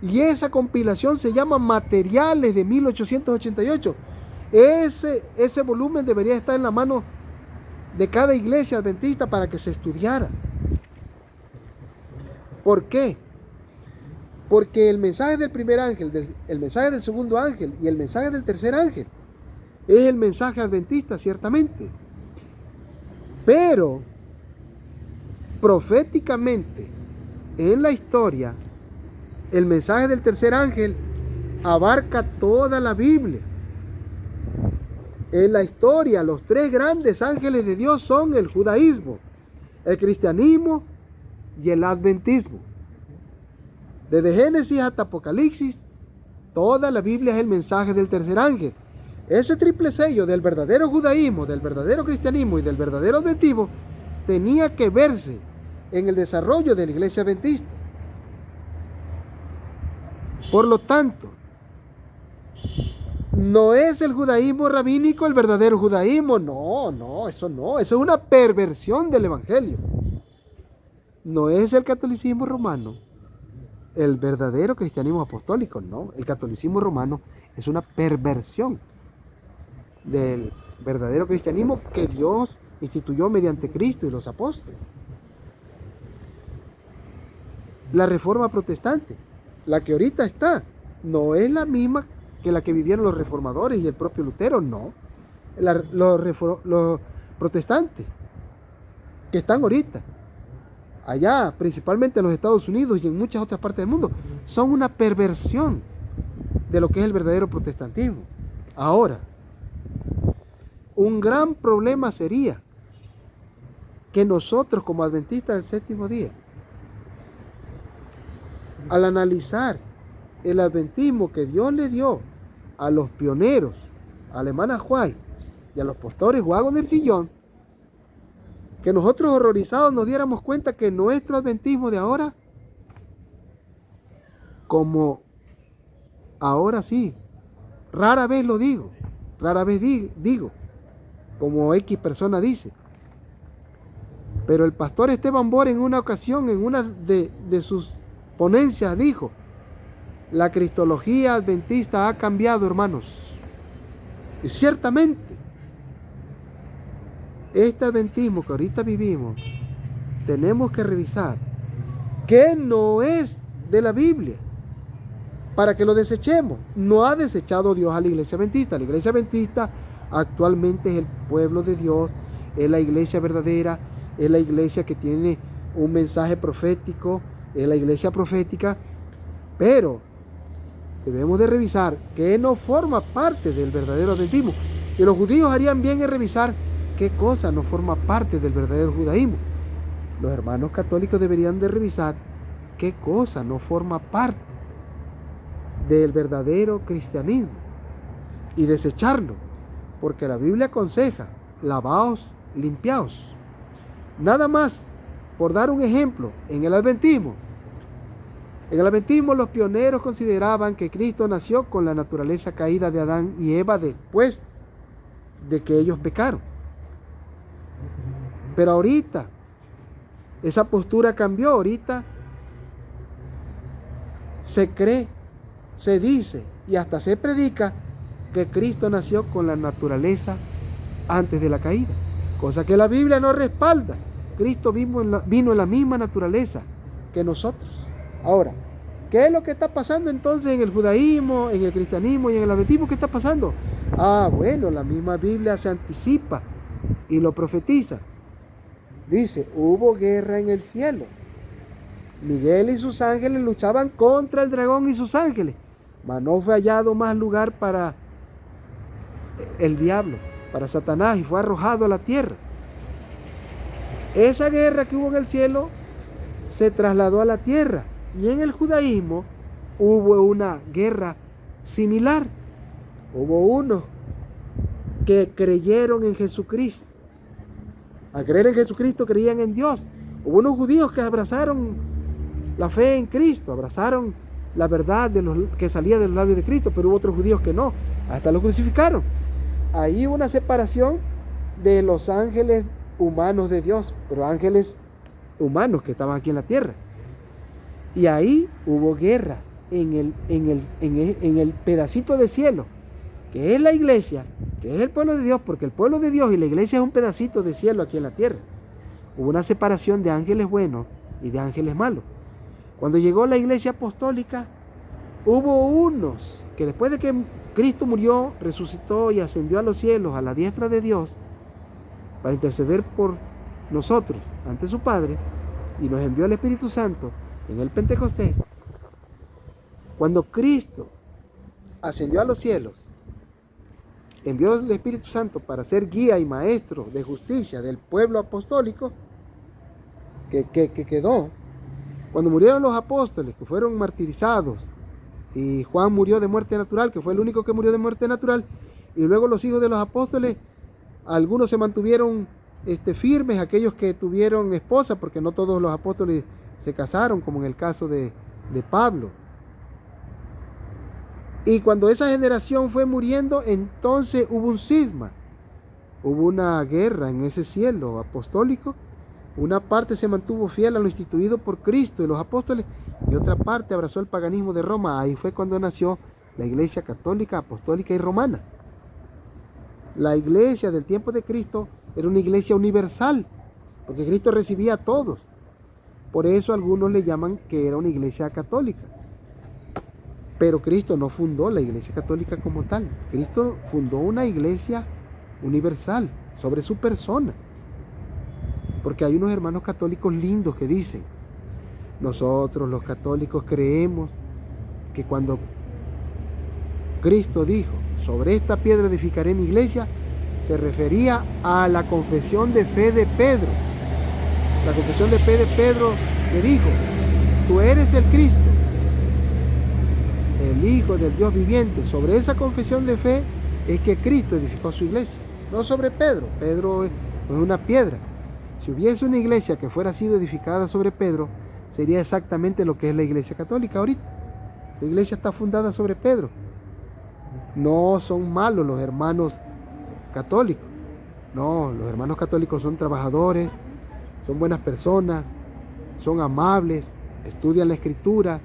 Speaker 1: Y esa compilación se llama Materiales de 1888. Ese volumen debería estar en la mano de cada iglesia adventista para que se estudiara. ¿Por qué? Porque el mensaje del primer ángel, el mensaje del segundo ángel y el mensaje del tercer ángel es el mensaje adventista, ciertamente. Pero proféticamente en la historia, el mensaje del tercer ángel abarca toda la Biblia. En la historia, los tres grandes ángeles de Dios son el judaísmo, el cristianismo y el adventismo. Desde Génesis hasta Apocalipsis, toda la Biblia es el mensaje del tercer ángel. Ese triple sello del verdadero judaísmo, del verdadero cristianismo y del verdadero adventismo tenía que verse en el desarrollo de la iglesia adventista. Por lo tanto, no es el judaísmo rabínico el verdadero judaísmo. No, eso es una perversión del evangelio. No es el catolicismo romano el verdadero cristianismo apostólico, no. El catolicismo romano es una perversión del verdadero cristianismo que Dios instituyó mediante Cristo y los apóstoles. La reforma protestante, la que ahorita está, no es la misma que la que vivieron los reformadores y el propio Lutero, no. Los protestantes que están ahorita, allá, principalmente en los Estados Unidos y en muchas otras partes del mundo, son una perversión de lo que es el verdadero protestantismo. Ahora, un gran problema sería que nosotros como adventistas del séptimo día, al analizar el adventismo que Dios le dio a los pioneros, a la hermana White y a los pastores Waggoner y John, que nosotros horrorizados nos diéramos cuenta que nuestro adventismo de ahora, como ahora sí, rara vez lo digo, rara vez digo, como X persona dice, pero el pastor Esteban Bor en una ocasión, en una de sus ponencias dijo, la cristología adventista ha cambiado, hermanos. Y ciertamente, este adventismo que ahorita vivimos, tenemos que revisar que no es de la Biblia para que lo desechemos. No ha desechado Dios a la iglesia adventista. La iglesia adventista actualmente es el pueblo de Dios, es la iglesia verdadera, es la iglesia que tiene un mensaje profético, es la iglesia profética, pero debemos de revisar qué no forma parte del verdadero adventismo. Y los judíos harían bien en revisar qué cosa no forma parte del verdadero judaísmo. Los hermanos católicos deberían de revisar qué cosa no forma parte del verdadero cristianismo y desecharlo, porque la Biblia aconseja: lavaos, limpiaos. Nada más, por dar un ejemplo, en el adventismo los pioneros consideraban que Cristo nació con la naturaleza caída de Adán y Eva después de que ellos pecaron. Pero ahorita esa postura cambió. Ahorita se cree, se dice y hasta se predica que Cristo nació con la naturaleza antes de la caída, cosa que la Biblia no respalda. Cristo vino en la misma naturaleza que nosotros. Ahora, ¿qué es lo que está pasando entonces en el judaísmo, en el cristianismo y en el adventismo? ¿Qué está pasando? Bueno, la misma Biblia se anticipa y lo profetiza. Dice: hubo guerra en el cielo. Miguel y sus ángeles luchaban contra el dragón y sus ángeles, mas no fue hallado más lugar para el diablo, para Satanás, y fue arrojado a la tierra. Esa guerra que hubo en el cielo se trasladó a la tierra, y en el judaísmo hubo una guerra similar. Hubo unos que creyeron en Jesucristo. Al creer en Jesucristo creían en Dios. Hubo unos judíos que abrazaron la fe en Cristo, abrazaron la verdad que salía de los labios de Cristo, pero hubo otros judíos que no, hasta lo crucificaron. Ahí hubo una separación de los ángeles humanos de Dios, pero ángeles humanos que estaban aquí en la tierra. Y ahí hubo guerra en el pedacito de cielo, que es la iglesia, que es el pueblo de Dios, porque el pueblo de Dios y la iglesia es un pedacito de cielo aquí en la tierra. Hubo una separación de ángeles buenos y de ángeles malos. Cuando llegó la iglesia apostólica, hubo unos que después de que Cristo murió, resucitó y ascendió a los cielos, a la diestra de Dios, para interceder por nosotros ante su Padre, y nos envió el Espíritu Santo en el Pentecostés. Cuando Cristo ascendió a los cielos, envió el Espíritu Santo para ser guía y maestro de justicia del pueblo apostólico que quedó. Cuando murieron los apóstoles, que fueron martirizados, y Juan murió de muerte natural, que fue el único que murió de muerte natural, y luego los hijos de los apóstoles, algunos se mantuvieron firmes, aquellos que tuvieron esposa, porque no todos los apóstoles se casaron, como en el caso de Pablo. Y cuando esa generación fue muriendo, entonces hubo un cisma, hubo una guerra en ese cielo apostólico. Una parte se mantuvo fiel a lo instituido por Cristo y los apóstoles, y otra parte abrazó el paganismo de Roma. Ahí fue cuando nació la iglesia católica, apostólica y romana. La iglesia del tiempo de Cristo era una iglesia universal, porque Cristo recibía a todos. Por eso algunos le llaman que era una iglesia católica. Pero Cristo no fundó la iglesia católica como tal. Cristo fundó una iglesia universal sobre su persona. Porque hay unos hermanos católicos lindos que dicen: nosotros los católicos creemos que cuando Cristo dijo: sobre esta piedra edificaré mi iglesia, se refería a la confesión de fe de Pedro. La confesión de fe de Pedro le dijo: tú eres el Cristo, el Hijo del Dios viviente. Sobre esa confesión de fe es que Cristo edificó su iglesia, no sobre Pedro. Pedro es una piedra. Si hubiese una iglesia que fuera sido edificada sobre Pedro, sería exactamente lo que es la iglesia católica ahorita. La iglesia está fundada sobre Pedro. No son malos los hermanos católicos. No, los hermanos católicos son trabajadores, son buenas personas, son amables, estudian la Escritura,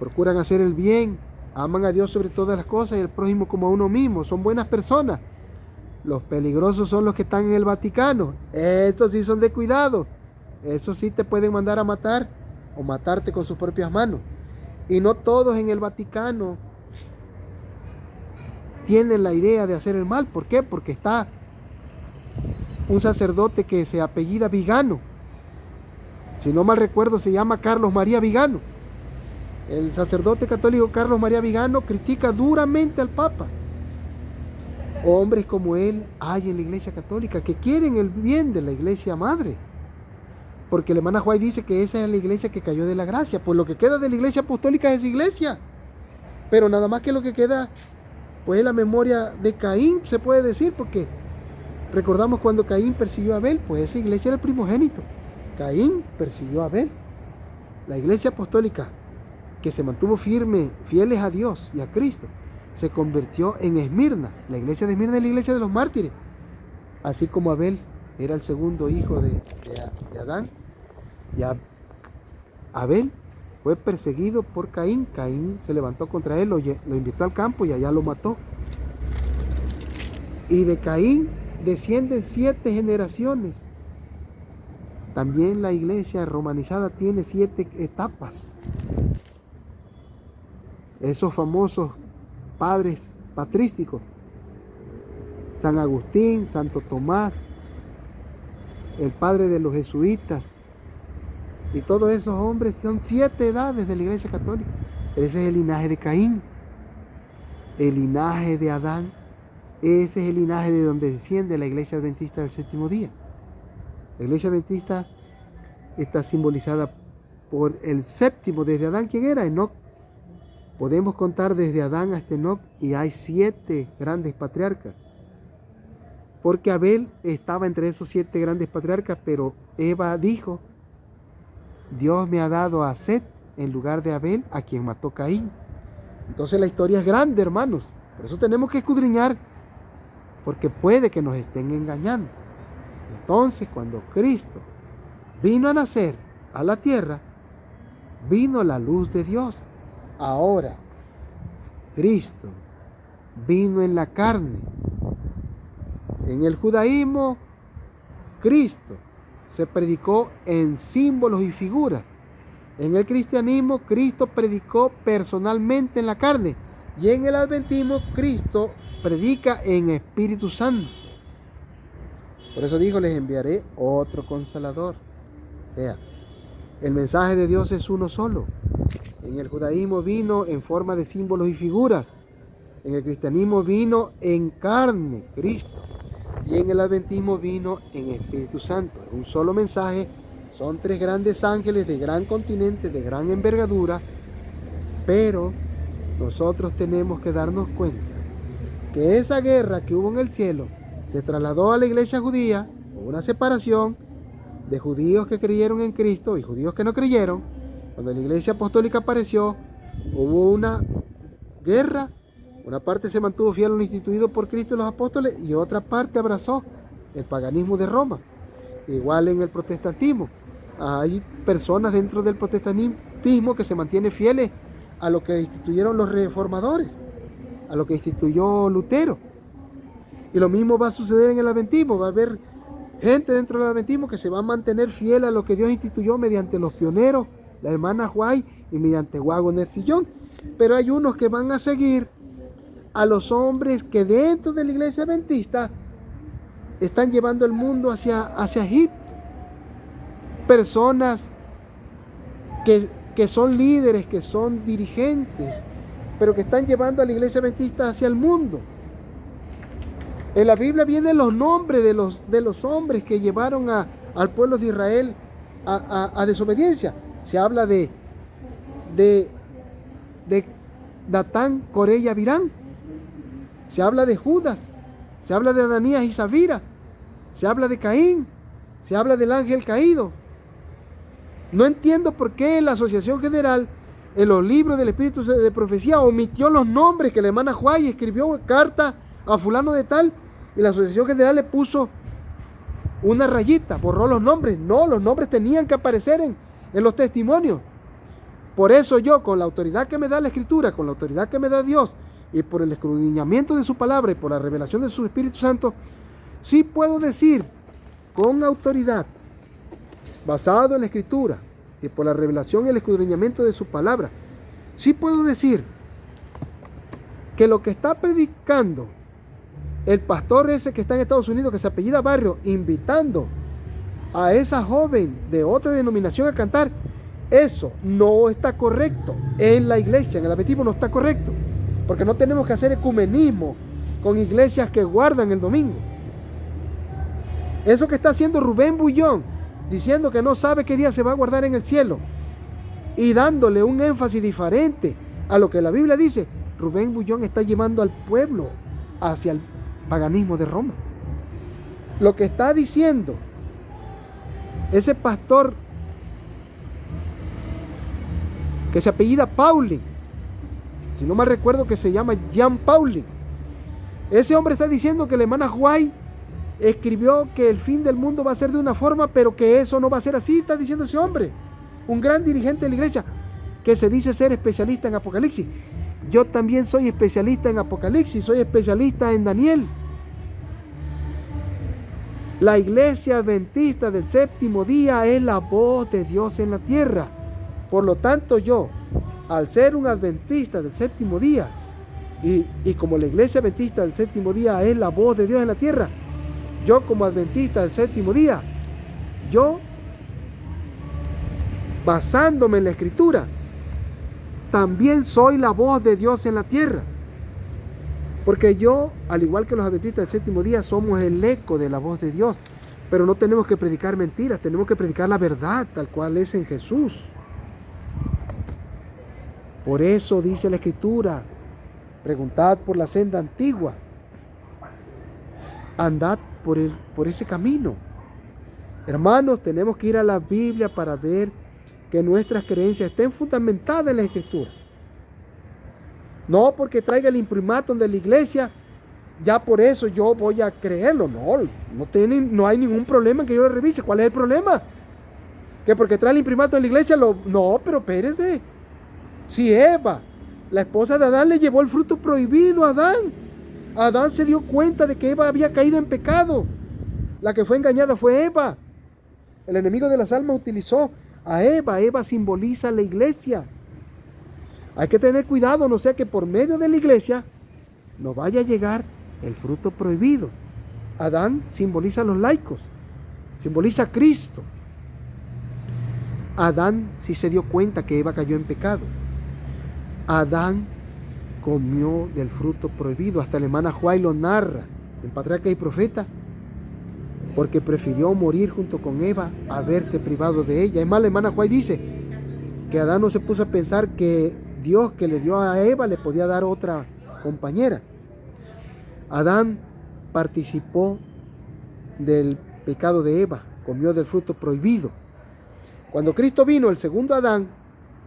Speaker 1: procuran hacer el bien, aman a Dios sobre todas las cosas y al prójimo como a uno mismo. Son buenas personas. Los peligrosos son los que están en el Vaticano. Esos sí son de cuidado. Esos sí te pueden mandar a matar o matarte con sus propias manos. Y no todos en el Vaticano tienen la idea de hacer el mal. ¿Por qué? Porque está un sacerdote que se apellida Vigano. Si no mal recuerdo, se llama Carlos María Vigano. El sacerdote católico Carlos María Vigano critica duramente al Papa. Hombres como él hay en la Iglesia Católica que quieren el bien de la Iglesia Madre. Porque la hermana White dice que esa es la iglesia que cayó de la gracia. Pues lo que queda de la Iglesia Apostólica es iglesia. Pero nada más que lo que queda, pues es la memoria de Caín, se puede decir, porque recordamos cuando Caín persiguió a Abel, pues esa iglesia era el primogénito. Caín persiguió a Abel. La Iglesia Apostólica, que se mantuvo firme, fieles a Dios y a Cristo, se convirtió en Esmirna. La iglesia de Esmirna es la iglesia de los mártires. Así como Abel era el segundo hijo de Adán, y Abel fue perseguido por Caín. Caín se levantó contra él, lo invitó al campo y allá lo mató. Y de Caín descienden 7 generaciones. También la iglesia romanizada tiene 7 etapas. Esos famosos padres patrísticos, San Agustín, Santo Tomás, el padre de los jesuitas, y todos esos hombres son 7 edades de la Iglesia Católica. Ese es el linaje de Caín, el linaje de Adán. Ese es el linaje de donde desciende la Iglesia Adventista del Séptimo Día. La Iglesia Adventista está simbolizada por el séptimo, desde Adán. ¿Quién era? Enoc. Podemos contar desde Adán hasta Enoc y hay 7 grandes patriarcas. Porque Abel estaba entre esos 7 grandes patriarcas, pero Eva dijo: Dios me ha dado a Set en lugar de Abel, a quien mató Caín. Entonces la historia es grande, hermanos. Por eso tenemos que escudriñar, porque puede que nos estén engañando. Entonces, cuando Cristo vino a nacer a la tierra, vino la luz de Dios. Ahora, Cristo vino en la carne. En el judaísmo, Cristo se predicó en símbolos y figuras. En el cristianismo, Cristo predicó personalmente en la carne. Y en el adventismo, Cristo predica en Espíritu Santo. Por eso dijo: les enviaré otro Consolador. O sea, el mensaje de Dios es uno solo. En el judaísmo vino en forma de símbolos y figuras. En el cristianismo vino en carne, Cristo. Y en el adventismo vino en Espíritu Santo. Es un solo mensaje. Son 3 grandes ángeles de gran continente, de gran envergadura. Pero nosotros tenemos que darnos cuenta que esa guerra que hubo en el cielo se trasladó a la iglesia judía. Hubo una separación de judíos que creyeron en Cristo y judíos que no creyeron. Cuando la iglesia apostólica apareció, hubo una guerra. Una parte se mantuvo fiel a lo instituido por Cristo y los apóstoles, y otra parte abrazó el paganismo de Roma. Igual en el protestantismo. Hay personas dentro del protestantismo que se mantienen fieles a lo que instituyeron los reformadores, a lo que instituyó Lutero. Y lo mismo va a suceder en el adventismo. Va a haber gente dentro del adventismo que se va a mantener fiel a lo que Dios instituyó mediante los pioneros, la hermana White, y mediante Wagner Sillón. Pero hay unos que van a seguir a los hombres que dentro de la iglesia adventista están llevando el mundo hacia Egipto. Personas que son líderes, que son dirigentes, pero que están llevando a la iglesia adventista hacia el mundo. En la Biblia vienen los nombres de los hombres que llevaron al pueblo de Israel a desobediencia. Se habla de Datán, Coré y Abirán. Se habla de Judas, se habla de Ananías y Zafira, se habla de Caín, se habla del ángel caído. No entiendo por qué la Asociación General, en los libros del Espíritu de Profecía, omitió los nombres que la hermana White escribió carta a fulano de tal, y la Asociación General le puso una rayita, borró los nombres. No, los nombres tenían que aparecer en los testimonios. Por eso yo, con la autoridad que me da la Escritura, con la autoridad que me da Dios, y por el escudriñamiento de su palabra y por la revelación de su Espíritu Santo, sí puedo decir con autoridad, basado en la Escritura y por la revelación y el escudriñamiento de su palabra, sí puedo decir que lo que está predicando el pastor ese que está en Estados Unidos, que se apellida Barrio, invitando a esa joven de otra denominación a cantar, Eso no está correcto en la iglesia, en el adventismo no está correcto, porque no tenemos que hacer ecumenismo con iglesias que guardan el domingo. Eso que está haciendo Rubén Bullón, diciendo que no sabe qué día se va a guardar en el cielo y dándole un énfasis diferente a lo que la Biblia dice, Rubén Bullón está llevando al pueblo hacia el paganismo de Roma. Lo que está diciendo ese pastor que se apellida Paulin, si no mal recuerdo que se llama Jean Paulin, ese hombre está diciendo que la hermana White escribió que el fin del mundo va a ser de una forma, pero que eso no va a ser así. Está diciendo ese hombre, un gran dirigente de la iglesia, que se dice ser especialista en Apocalipsis. Yo también soy especialista en Apocalipsis, soy especialista en Daniel. La iglesia adventista del séptimo día es la voz de Dios en la tierra. Por lo tanto, yo, al ser un adventista del séptimo día, y como la iglesia adventista del séptimo día es la voz de Dios en la tierra, yo como adventista del séptimo día, yo, basándome en la escritura, también soy la voz de Dios en la tierra. Porque yo, al igual que los adventistas del séptimo día, somos el eco de la voz de Dios. Pero no tenemos que predicar mentiras, tenemos que predicar la verdad tal cual es en Jesús. Por eso dice la escritura, preguntad por la senda antigua, andad por ese camino. Hermanos, tenemos que ir a la Biblia para ver que nuestras creencias estén fundamentadas en la escritura. No porque traiga el imprimatum de la iglesia, ya por eso yo voy a creerlo. No hay ningún problema en que yo lo revise. ¿Cuál es el problema? Que porque trae el imprimatum de la iglesia, no, pero espérese. Si Eva, la esposa de Adán, le llevó el fruto prohibido a Adán, Adán se dio cuenta de que Eva había caído en pecado. La que fue engañada fue Eva. El enemigo de las almas utilizó a Eva. Eva simboliza la iglesia. Hay que tener cuidado, no sea que por medio de la iglesia nos vaya a llegar el fruto prohibido. Adán simboliza a los laicos, simboliza a Cristo. Adán sí se dio cuenta que Eva cayó en pecado. Adán comió del fruto prohibido. Hasta la hermana Juárez lo narra en Patriarca y Profeta, porque prefirió morir junto con Eva a verse privado de ella. Es más, la hermana Juárez dice que Adán no se puso a pensar que Dios que le dio a Eva le podía dar otra compañera. Adán participó del pecado de Eva, comió del fruto prohibido. Cuando Cristo vino, el segundo Adán,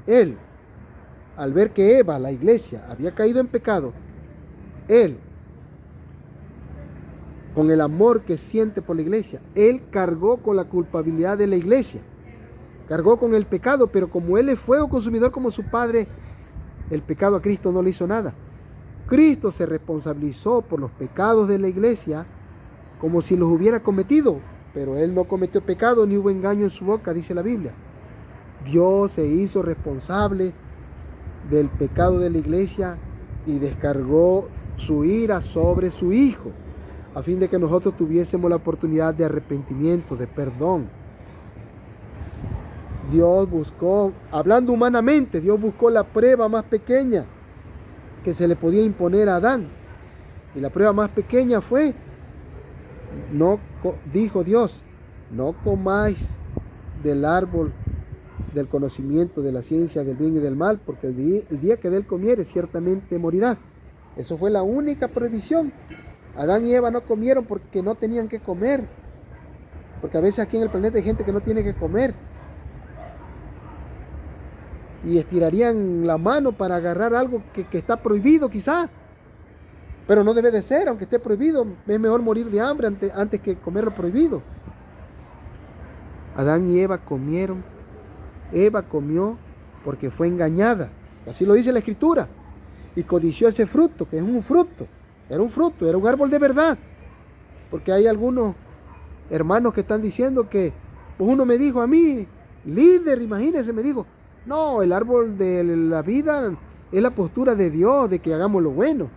Speaker 1: él, al ver que Eva, la iglesia, había caído en pecado, él, con el amor que siente por la iglesia, él cargó con la culpabilidad de la iglesia, cargó con el pecado, pero como él es fuego consumidor como su padre, el pecado a Cristo no le hizo nada. Cristo se responsabilizó por los pecados de la iglesia como si los hubiera cometido, pero él no cometió pecado ni hubo engaño en su boca, dice la Biblia. Dios se hizo responsable del pecado de la iglesia y descargó su ira sobre su Hijo, a fin de que nosotros tuviésemos la oportunidad de arrepentimiento, de perdón. Dios buscó, hablando humanamente, Dios buscó la prueba más pequeña que se le podía imponer a Adán. Y la prueba más pequeña fue, dijo Dios, no comáis del árbol del conocimiento de la ciencia del bien y del mal, porque el día que de él comieres ciertamente morirás. Eso fue la única prohibición. Adán y Eva no comieron porque no tenían que comer, porque a veces aquí en el planeta hay gente que no tiene que comer y estirarían la mano para agarrar algo que está prohibido quizá, pero no debe de ser, aunque esté prohibido. Es mejor morir de hambre antes que comer lo prohibido. Adán y Eva comieron. Eva comió porque fue engañada, así lo dice la escritura, y codició ese fruto, que es un fruto, era un árbol de verdad, porque hay algunos hermanos que están diciendo que, pues uno me dijo a mí, líder, imagínense, me dijo, no, el árbol de la vida es la postura de Dios, de que hagamos lo bueno,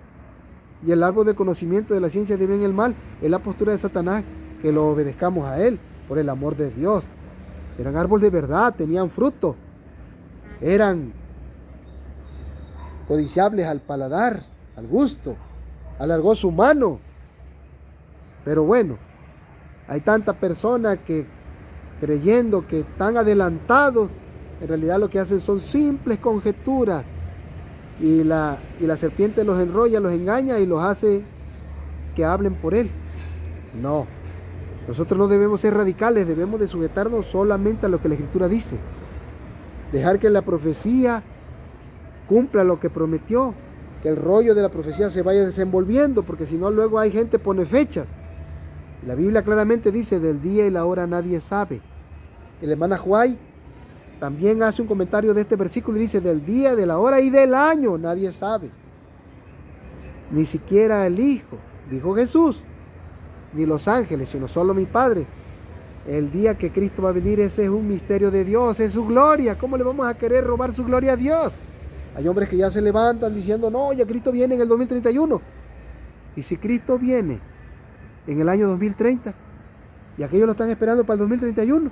Speaker 1: y el árbol del conocimiento de la ciencia del bien y el mal es la postura de Satanás, que lo obedezcamos a él, por el amor de Dios. Eran árboles de verdad, tenían fruto, eran codiciables al paladar, al gusto, al gozo humano. Pero bueno, hay tantas personas que creyendo que están adelantados, en realidad lo que hacen son simples conjeturas y la serpiente los enrolla, los engaña y los hace que hablen por él. No, nosotros no debemos ser radicales, debemos de sujetarnos solamente a lo que la Escritura dice. Dejar que la profecía cumpla lo que prometió, que el rollo de la profecía se vaya desenvolviendo, porque si no luego hay gente que pone fechas. La Biblia claramente dice, del día y la hora nadie sabe. El hermano Juárez también hace un comentario de este versículo y dice, del día, de la hora y del año nadie sabe. Ni siquiera el Hijo, dijo Jesús, ni los ángeles, sino solo mi Padre. El día que Cristo va a venir, ese es un misterio de Dios, es su gloria. ¿Cómo le vamos a querer robar su gloria a Dios? Hay hombres que ya se levantan diciendo, no, ya Cristo viene en el 2031. Y si Cristo viene en el año 2030, y aquellos lo están esperando para el 2031.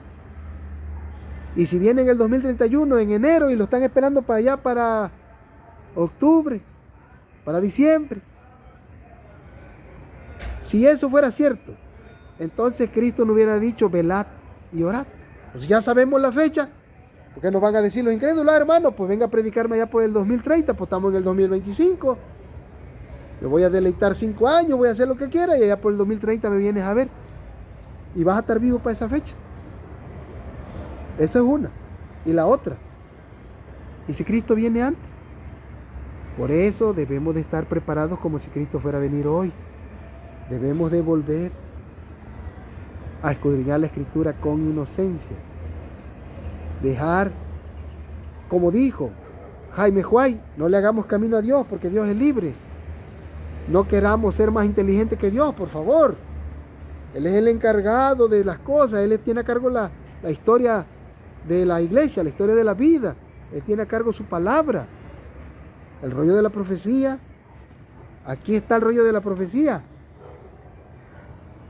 Speaker 1: Y si viene en el 2031, en enero, y lo están esperando para allá, para octubre, para diciembre. Si eso fuera cierto, entonces Cristo no hubiera dicho, velad y orad. Pues ya sabemos la fecha. ¿Por qué nos van a decir los incrédulos, hermano? Pues venga a predicarme allá por el 2030, pues estamos en el 2025. Me voy a deleitar 5 años, voy a hacer lo que quiera y allá por el 2030 me vienes a ver. Y vas a estar vivo para esa fecha. Esa es una. Y la otra. ¿Y si Cristo viene antes? Por eso debemos de estar preparados como si Cristo fuera a venir hoy. Debemos de volver a escudriñar la Escritura con inocencia. Dejar, como dijo Jaime Juárez, no le hagamos camino a Dios porque Dios es libre. No queramos ser más inteligentes que Dios, por favor. Él es el encargado de las cosas. Él tiene a cargo la historia de la iglesia, la historia de la vida. Él tiene a cargo su palabra. El rollo de la profecía. Aquí está el rollo de la profecía.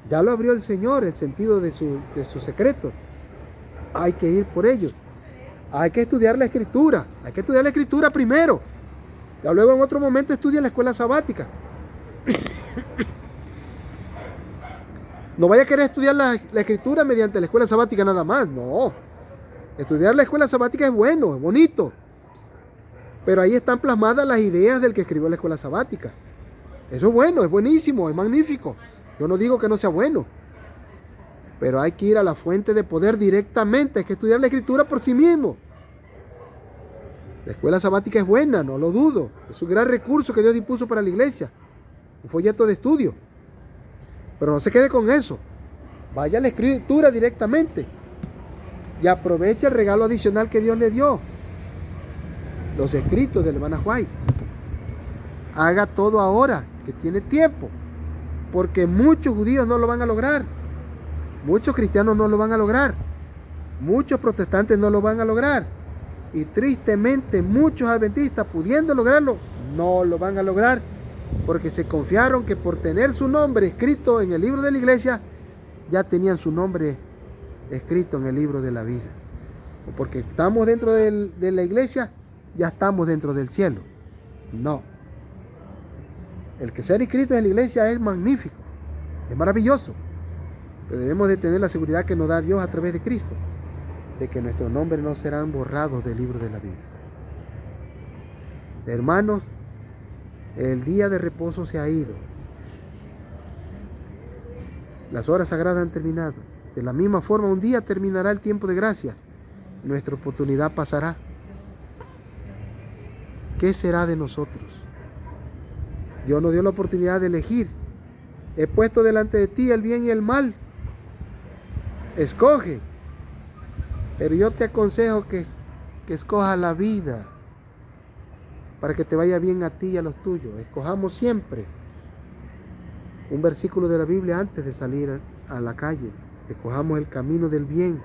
Speaker 1: Ya lo abrió el Señor, el sentido de su secreto. Hay que ir por ello. Hay que estudiar la Escritura. Hay que estudiar la Escritura primero. Ya luego en otro momento estudia la escuela sabática. No vaya a querer estudiar la Escritura mediante la escuela sabática nada más. No. Estudiar la escuela sabática es bueno, es bonito. Pero ahí están plasmadas las ideas del que escribió la escuela sabática. Eso es bueno, es buenísimo, es magnífico. Yo no digo que no sea bueno. Pero hay que ir a la fuente de poder directamente. Hay que estudiar la Escritura por sí mismo. La escuela sabática es buena, no lo dudo. Es un gran recurso que Dios dispuso para la iglesia. Un folleto de estudio. Pero no se quede con eso. Vaya a la Escritura directamente. Y aproveche el regalo adicional que Dios le dio. Los escritos del hermano Juárez. Haga todo ahora, que tiene tiempo. Porque muchos judíos no lo van a lograr. Muchos cristianos no lo van a lograr. Muchos protestantes no lo van a lograr. Y tristemente muchos adventistas, pudiendo lograrlo, no lo van a lograr. Porque se confiaron que por tener su nombre escrito en el libro de la iglesia, ya tenían su nombre escrito en el libro de la vida. O porque estamos dentro de la iglesia, ya estamos dentro del cielo. No. El que ser inscrito en la iglesia es magnífico, es maravilloso. Pero debemos de tener la seguridad que nos da Dios a través de Cristo, de que nuestros nombres no serán borrados del libro de la vida. Hermanos, el día de reposo se ha ido. Las horas sagradas han terminado. De la misma forma, un día terminará el tiempo de gracia. Nuestra oportunidad pasará. ¿Qué será de nosotros? Dios nos dio la oportunidad de elegir. He puesto delante de ti el bien y el mal. Escoge. Pero yo te aconsejo que escojas la vida para que te vaya bien a ti y a los tuyos. Escojamos siempre un versículo de la Biblia antes de salir a la calle. Escojamos el camino del bien.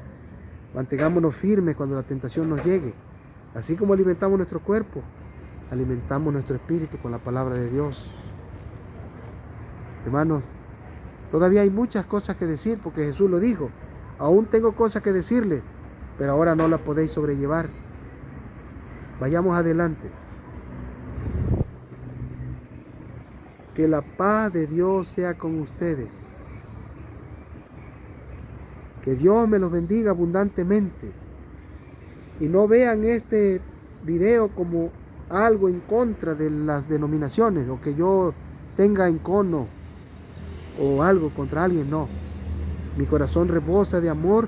Speaker 1: Mantengámonos firmes cuando la tentación nos llegue. Así como alimentamos nuestro cuerpo, alimentamos nuestro espíritu con la palabra de Dios. Hermanos, todavía hay muchas cosas que decir porque Jesús lo dijo. Aún tengo cosas que decirles, pero ahora no las podéis sobrellevar. Vayamos adelante. Que la paz de Dios sea con ustedes. Que Dios me los bendiga abundantemente. Y no vean este video como algo en contra de las denominaciones, o que yo tenga encono o algo contra alguien, no. Mi corazón rebosa de amor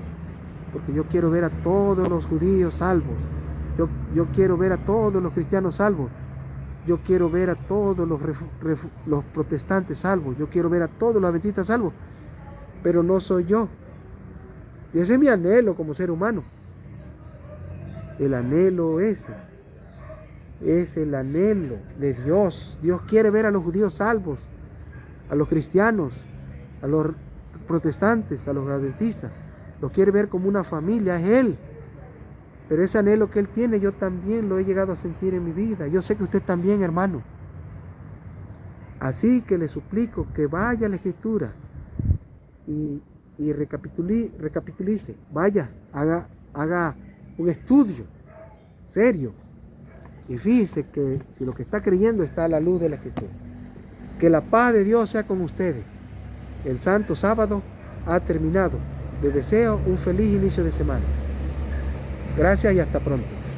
Speaker 1: porque yo quiero ver a todos los judíos salvos. Yo quiero ver a todos los cristianos salvos. Yo quiero ver a todos los protestantes salvos. Yo quiero ver a todos los adventistas salvos. Pero no soy yo. Y ese es mi anhelo como ser humano. El anhelo ese es el anhelo de Dios. Dios quiere ver a los judíos salvos, a los cristianos, a los protestantes, a los adventistas. Los quiere ver como una familia, es Él. Pero ese anhelo que Él tiene, yo también lo he llegado a sentir en mi vida. Yo sé que usted también, hermano. Así que le suplico que vaya a la Escritura y recapitulice. Vaya, haga un estudio serio. Y fíjese que si lo que está creyendo está a la luz de la Escritura. Que la paz de Dios sea con ustedes. El santo sábado ha terminado. Les deseo un feliz inicio de semana. Gracias y hasta pronto.